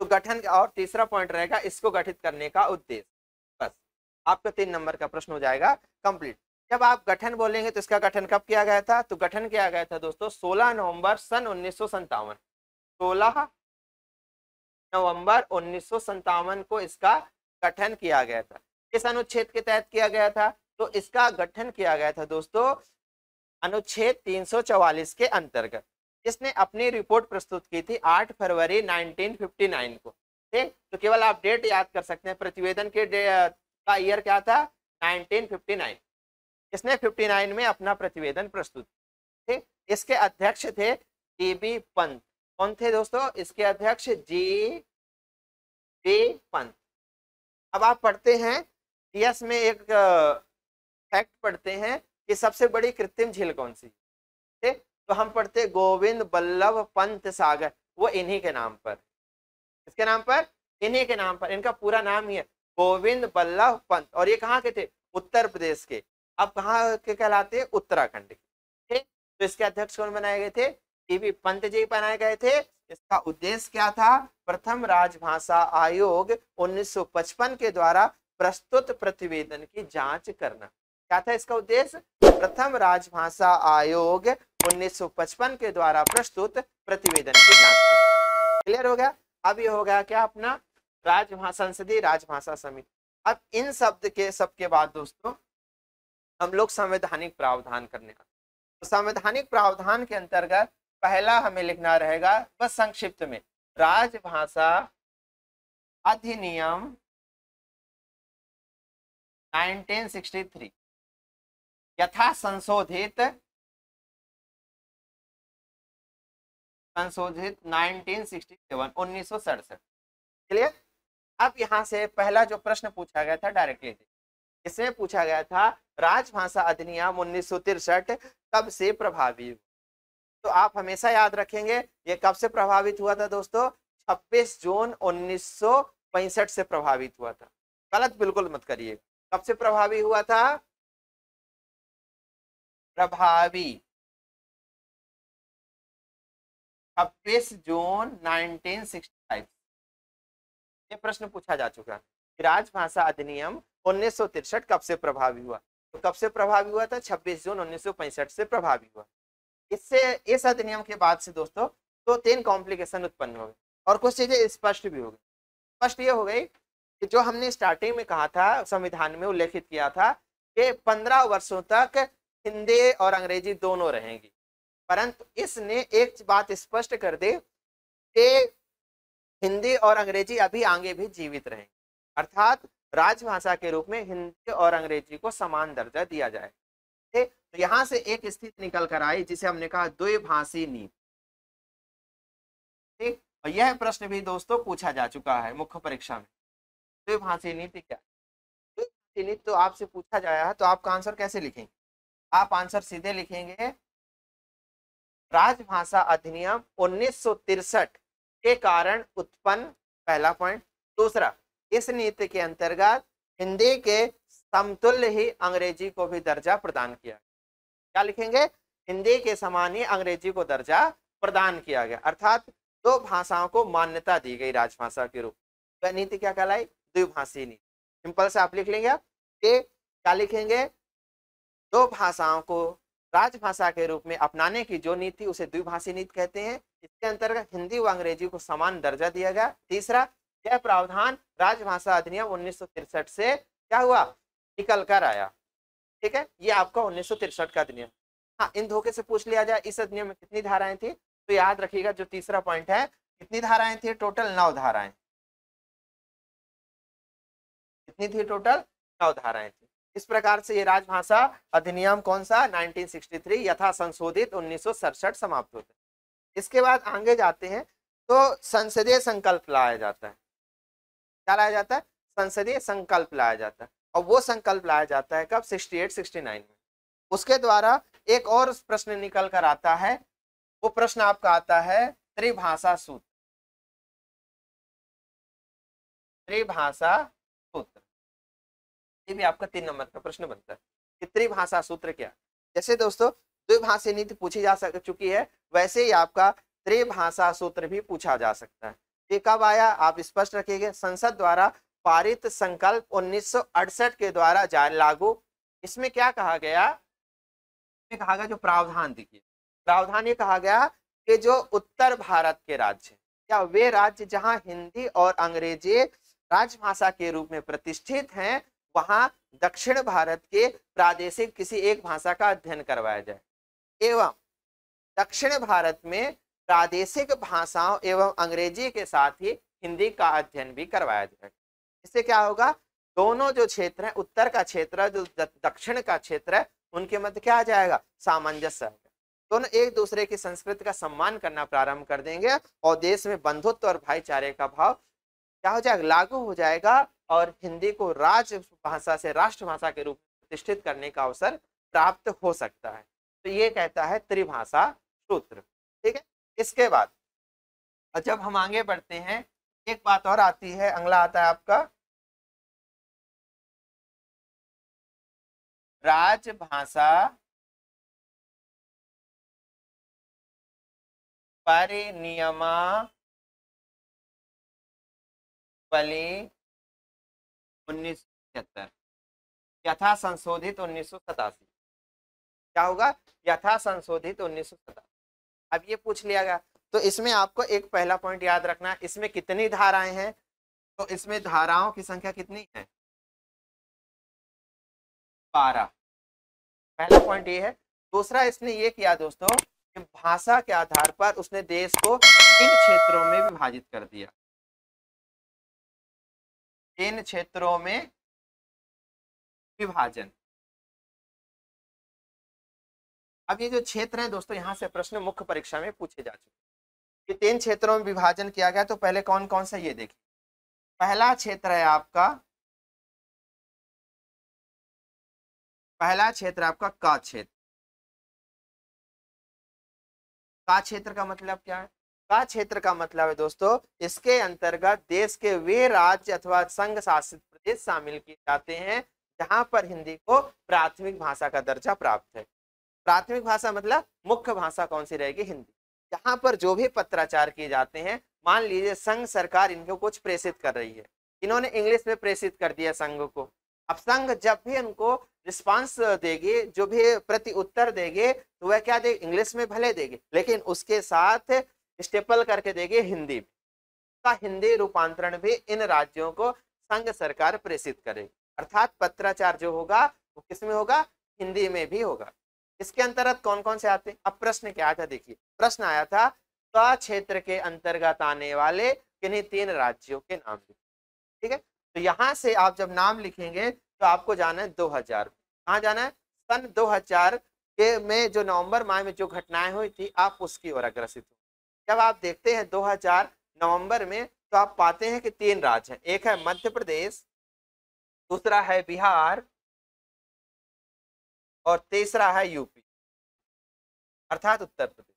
तो गठन, और तीसरा पॉइंट रहेगा इसको गठित करने का उद्देश्य। बस आपका 3 नंबर का प्रश्न हो जाएगा कंप्लीट। जब आप गठन बोलेंगे तो इसका गठन कब किया गया था? तो गठन किया गया था दोस्तों 16 नवंबर सन 1957। 16 नवंबर 1957 को इसका गठन किया गया था। किस अनुच्छेद के तहत किया गया था? तो इसका गठन किया गया था दोस्तों अनुच्छेद 344 के अंतर्गत। इसने अपनी रिपोर्ट प्रस्तुत की थी 8 फरवरी 1959 को। ठीक, तो केवल आप डेट याद कर सकते हैं। प्रतिवेदन के का ईयर क्या था? 1959। इसने 59 में अपना प्रतिवेदन प्रस्तुत। ठीक, इसके अध्यक्ष थे जीबी पंत। कौन थे दोस्तों? इसके अध्यक्ष जी पंत। अब आप पढ़ते हैं इतिहास में एक फैक्ट पढ़ते हैं कि सबसे बड़ी कृत्रिम झील कौन सी? ठीक, तो हम पढ़ते गोविंद बल्लभ पंत सागर, वो इन्हीं के नाम पर। इसके नाम पर? इन्हीं के नाम पर। इनका पूरा नाम ही है गोविंद बल्लभ पंत, और ये कहाँ के थे? उत्तर प्रदेश के। अब कहाँ के कहलाते हैं? उत्तराखंड के। ठीक, तो इसके अध्यक्ष कौन बनाए गए थे? जीबी पंत जी बनाए गए थे। इसका उद्देश्य क्या था? प्रथम राजभाषा आयोग 1955 के द्वारा प्रस्तुत प्रतिवेदन की जांच करना। क्या था इसका उद्देश्य? प्रथम राजभाषा आयोग 1955 के द्वारा प्रस्तुत प्रतिवेदन की जांच करना। क्लियर हो गया? अब ये हो गया क्या अपना राजभाषा, संसदीय राजभाषा समिति। अब इन शब्द के सबके बाद दोस्तों हम लोग संवैधानिक प्रावधान करने का। तो संवैधानिक प्रावधान के अंतर्गत पहला हमें लिखना रहेगा, बस संक्षिप्त में, राजभाषा अधिनियम 1963 यथा संशोधित 1967। चलिए, अब यहां से पहला जो प्रश्न पूछा गया था डायरेक्टली, इसमें पूछा गया था राजभाषा अधिनियम 1963 कब से प्रभावी हुआ? तो आप हमेशा याद रखेंगे ये कब से प्रभावित हुआ था दोस्तों? 26 जून 1965 से प्रभावित हुआ था। गलत बिल्कुल मत करिए। कब से प्रभावी हुआ था? प्रभावी 26 जून 1965। ये प्रश्न पूछा जा चुका है कि राजभाषा अधिनियम 1963 कब से प्रभावी हुआ? तो कब से प्रभावी हुआ था? 26 जून 1965 से प्रभावी हुआ। इससे, इस अधिनियम के बाद से दोस्तों 2-3 कॉम्प्लिकेशन उत्पन्न हो गए और कुछ चीजें स्पष्ट भी हो गई। स्पष्ट ये हो गई कि जो हमने स्टार्टिंग में कहा था, संविधान में उल्लेखित किया था कि 15 वर्षों तक हिंदी और अंग्रेजी दोनों रहेंगी। परंतु इसने एक बात स्पष्ट कर दी कि हिंदी और अंग्रेजी अभी आगे भी जीवित रहेंगे, अर्थात राजभाषा के रूप में हिंदी और अंग्रेजी को समान दर्जा दिया जाए। ठीक, तो यहां से एक स्थिति निकल कर आई जिसे हमने कहा द्विभाषी नीति। ठीक, और यह प्रश्न भी दोस्तों पूछा जा चुका है मुख्य परीक्षा में, द्विभाषी नीति क्या है। द्विभाषी नीति तो आपसे पूछा जाया है, तो आपका आंसर कैसे लिखेंगे? आप आंसर सीधे लिखेंगे राजभाषा अधिनियम 1963 के कारण उत्पन्न, पहला पॉइंट। दूसरा, इस नीति के अंतर्गत हिंदी के समतुल्य ही अंग्रेजी को भी दर्जा प्रदान किया। क्या लिखेंगे? हिंदी के समान ही अंग्रेजी को दर्जा प्रदान किया गया, अर्थात दो भाषाओं को मान्यता दी गई राजभाषा के रूप। वह नीति क्या कहलाई? द्विभाषी नीति। सिंपल से आप लिख लेंगे आप कि क्या लिखेंगे? दो भाषाओं को राजभाषा के रूप में अपनाने की जो नीति उसे द्विभाषी नीति कहते हैं। इसके अंतर्गत हिंदी व अंग्रेजी को समान दर्जा दिया गया। तीसरा, यह प्रावधान राजभाषा अधिनियम 1963 से क्या हुआ? निकल कर आया। ठीक है, ये आपका 1963 का अधिनियम। हाँ, इन धोखे से पूछ लिया जाए इस अधिनियम में कितनी धाराएं थी, तो याद रखिएगा जो तीसरा पॉइंट है, कितनी धाराएं थी? टोटल 9 धाराएं। कितनी थी टोटल? 9 धाराएं थी। इस प्रकार से ये राजभाषा अधिनियम कौन सा? 1963 यथा संशोधित 1967 समाप्त होता है। इसके बाद आगे जाते हैं तो संसदीय संकल्प लाया जाता है। क्या लाया जाता है? संसदीय संकल्प लाया जाता है, और वो संकल्प लाया जाता है कब? 68-69 में। उसके द्वारा एक और प्रश्न निकल कर आता है, वो प्रश्न आपका आता है त्रिभाषा सूत्र। त्रिभाषा सूत्र, ये भी आपका 3 नंबर का प्रश्न बनता है कि त्रिभाषा सूत्र क्या। जैसे दोस्तों द्विभाषी नीति पूछी जा चुकी है, वैसे ही आपका त्रिभाषा सूत्र भी पूछा जा सकता है। ये कब आया? आप स्पष्ट रखिएगा, संसद द्वारा पारित संकल्प 1968 के द्वारा जारी लागू। इसमें क्या कहा गया? इसमें कहा गया, जो प्रावधान देखिए, प्रावधान ये कहा गया कि जो उत्तर भारत के राज्य या वे राज्य जहां हिंदी और अंग्रेजी राजभाषा के रूप में प्रतिष्ठित हैं, वहां दक्षिण भारत के प्रादेशिक किसी एक भाषा का अध्ययन करवाया जाए, एवं दक्षिण भारत में प्रादेशिक भाषाओं एवं अंग्रेजी के साथ ही हिंदी का अध्ययन भी करवाया जाए। इससे क्या होगा? दोनों जो क्षेत्र हैं, उत्तर का क्षेत्र जो दक्षिण का क्षेत्र है, उनके मध्य क्या आ जाएगा? सामंजस्य आएगा। दोनों एक दूसरे की संस्कृति का सम्मान करना प्रारंभ कर देंगे और देश में बंधुत्व और भाईचारे का भाव क्या हो जाएगा? लागू हो जाएगा, और हिंदी को राजभाषा से राष्ट्रभाषा के रूप में प्रतिष्ठित करने का अवसर प्राप्त हो सकता है। तो ये कहता है त्रिभाषा सूत्र। ठीक है, इसके बाद जब हम आगे बढ़ते हैं, एक बात और आती है, अगला आता है आपका राजभाषा परिनियमावली 1977 यथा संशोधित 1987। क्या होगा? यथा संशोधित 1987। अब ये पूछ लिया गया, तो इसमें आपको एक पहला पॉइंट याद रखना है, इसमें कितनी धाराएं हैं? तो इसमें धाराओं की संख्या कितनी है? 12। पहला पॉइंट ये है। दूसरा, इसने ये किया दोस्तों कि भाषा के आधार पर उसने देश को इन क्षेत्रों में विभाजित कर दिया। इन क्षेत्रों में विभाजन। अब ये जो क्षेत्र है दोस्तों, यहां से प्रश्न मुख्य परीक्षा में पूछे जा चुके हैं। 3 क्षेत्रों में विभाजन किया गया, तो पहले कौन कौन सा ये देखिए। पहला क्षेत्र है आपका, पहला क्षेत्र आपका का क्षेत्र। का क्षेत्र का मतलब क्या है? का क्षेत्र का मतलब है दोस्तों, इसके अंतर्गत देश के वे राज्य अथवा संघ शासित प्रदेश शामिल किए जाते हैं जहां पर हिंदी को प्राथमिक भाषा का दर्जा प्राप्त है। प्राथमिक भाषा मतलब मुख्य भाषा कौन सी रहेगी? हिंदी। यहाँ पर जो भी पत्राचार किए जाते हैं, मान लीजिए संघ सरकार इनको कुछ प्रेषित कर रही है, इन्होंने इंग्लिश में प्रेषित कर दिया संघ को। अब संघ जब भी उनको रिस्पांस देगी, जो भी प्रति उत्तर देंगे, तो वह क्या देगी? इंग्लिश में भले देगी, लेकिन उसके साथ स्टेपल करके देगी हिंदी का। हिंदी रूपांतरण भी इन राज्यों को संघ सरकार प्रेषित करेगी, अर्थात पत्राचार जो होगा वो किस में होगा? हिंदी में भी होगा। इसके अंतर्गत कौन कौन से आते हैं? अब प्रश्न क्या था, देखिए प्रश्न आया था क क्षेत्र के अंतर्गत आने वाले किन्हीं 3 राज्यों के नाम लिखिए। ठीक है, तो यहां से आप जब नाम लिखेंगे तो आपको जाना है 2000। कहाँ जाना है? सन 2000 के में जो नवंबर माह में जो घटनाएं हुई थी आप उसकी ओर अग्रसित हो। जब आप देखते हैं 2000 नवंबर में तो आप पाते हैं कि 3 राज्य हैं, एक है मध्य प्रदेश, दूसरा है बिहार और तीसरा है यूपी अर्थात उत्तर प्रदेश।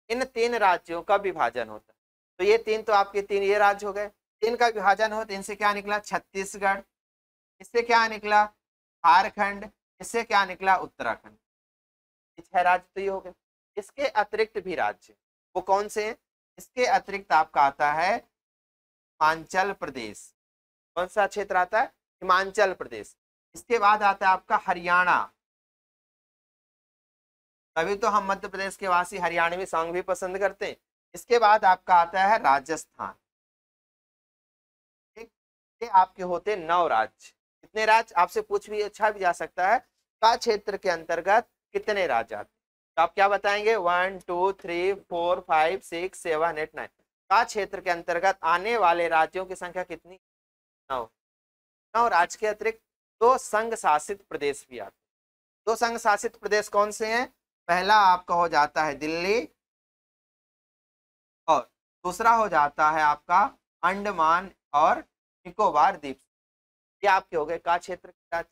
इन 3 राज्यों का विभाजन होता है। तो ये 3 तो आपके 3 ये राज्य हो गए। 3 का विभाजन हो तो इनसे क्या निकला? छत्तीसगढ़, इससे क्या निकला? झारखंड, इससे क्या निकला? उत्तराखंड। 6 राज्य तो ये हो गए। इसके अतिरिक्त भी राज्य, वो कौन से हैं? इसके अतिरिक्त आपका आता है हिमाचल प्रदेश। कौन सा क्षेत्र आता है? हिमाचल प्रदेश। इसके बाद आता है आपका हरियाणा, तभी तो हम मध्य प्रदेश के वासी हरियाणवी सॉन्ग भी पसंद करते हैं। इसके बाद आपका आता है राजस्थान। ठीक, ये आपके होते 9 राज्य। कितने राज्य? आपसे पूछ भी अच्छा भी जा सकता है का क्षेत्र के अंतर्गत कितने राज्य आते हैं, तो आप क्या बताएंगे? 1 2 3 4 5 6 7 8 9। का क्षेत्र के अंतर्गत आने वाले राज्यों की संख्या कितनी? 9। 9 राज्य के अतिरिक्त 2 संघ शासित प्रदेश भी आते हैं। 2 संघ शासित प्रदेश कौन से हैं? पहला आपका हो जाता है दिल्ली और दूसरा हो जाता है आपका अंडमान और निकोबार द्वीप। ये आपके हो गए का क्षेत्र।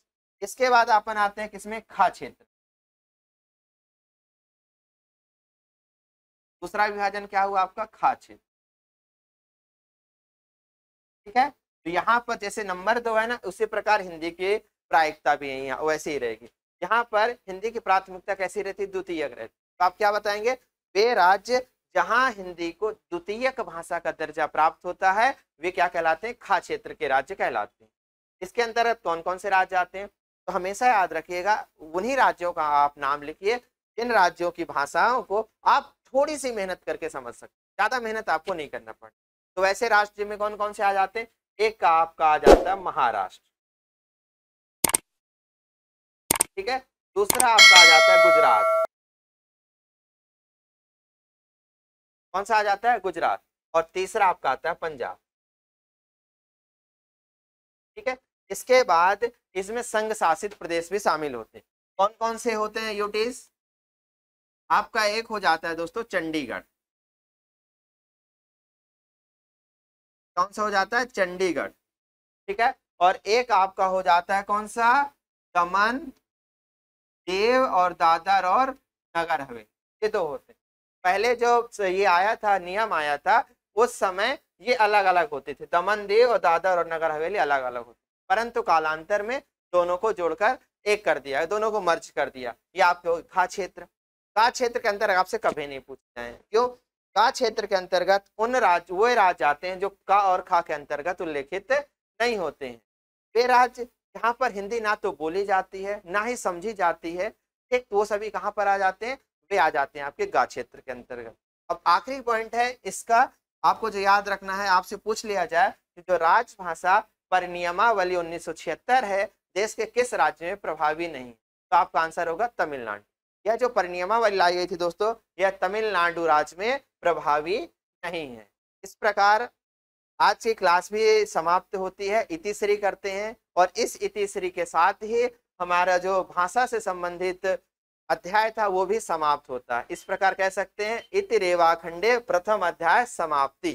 इसके बाद अपन आते हैं किसमें? खा क्षेत्र। दूसरा विभाजन क्या हुआ आपका? खा क्षेत्र। ठीक है, तो यहाँ पर जैसे नंबर 2 है ना, उसी प्रकार हिंदी की प्रायिकता भी है, यहाँ वैसे ही रहेगी। यहाँ पर हिंदी की प्राथमिकता कैसी रहती? द्वितीयक रहती। तो आप क्या बताएंगे? वे राज्य जहां हिंदी को द्वितीयक भाषा का दर्जा प्राप्त होता है वे क्या कहलाते हैं? खा क्षेत्र के राज्य कहलाते हैं। इसके अंतर्गत कौन कौन से राज्य आते हैं? तो हमेशा याद रखिएगा उन्हीं राज्यों का आप नाम लिखिए जिन राज्यों की भाषाओं को आप थोड़ी सी मेहनत करके समझ सकते, ज्यादा मेहनत आपको नहीं करना पड़े। तो वैसे राज्य में कौन कौन से आ जाते हैं? एक का आपका आ जाता है महाराष्ट्र। ठीक है, दूसरा आपका आ जाता है गुजरात। कौन सा आ जाता है? गुजरात। और तीसरा आपका आता है पंजाब। ठीक है, इसके बाद इसमें संघ शासित प्रदेश भी शामिल होते हैं। कौन कौन से होते हैं यूटीज? आपका एक हो जाता है दोस्तों चंडीगढ़। कौन सा हो जाता है? चंडीगढ़। ठीक है, और एक आपका हो जाता है कौन सा? दमन, दीव और दादर और नगर हवेली। ये 2 होते हैं। पहले जो ये आया था, नियम आया था, उस समय ये अलग अलग होते थे, दमन, दीव और दादर और नगर हवेली अलग अलग होते, परंतु कालांतर में दोनों को जोड़कर एक कर दिया, दोनों को मर्ज कर दिया। ये आपके खा क्षेत्र। का क्षेत्र के अंतर्गत आपसे कभी नहीं पूछना है, क्यों? का क्षेत्र के अंतर्गत उन राज्य वो राज्य आते हैं जो का और खा के अंतर्गत उल्लेखित नहीं होते हैं। वे राज्य जहाँ पर हिंदी ना तो बोली जाती है ना ही समझी जाती है, ठीक, वो सभी कहाँ पर आ जाते हैं? वे आ जाते हैं आपके गा क्षेत्र के अंतर्गत। अब आखिरी पॉइंट है इसका, आपको जो याद रखना है, आपसे पूछ लिया जाए कि जो राजभाषा परिनियमावली 1976 है देश के किस राज्य में प्रभावी नहीं, तो आपका आंसर होगा तमिलनाडु। यह जो परिनियमावली लाई गई थी दोस्तों, यह तमिलनाडु राज्य में प्रभावी नहीं है। इस प्रकार आज की क्लास भी समाप्त होती है, इतिश्री करते हैं और इस इतिश्री के साथ ही हमारा जो भाषा से संबंधित अध्याय था वो भी समाप्त होता है। इस प्रकार कह सकते हैं इति रेवा खंडे प्रथम अध्याय समाप्ति।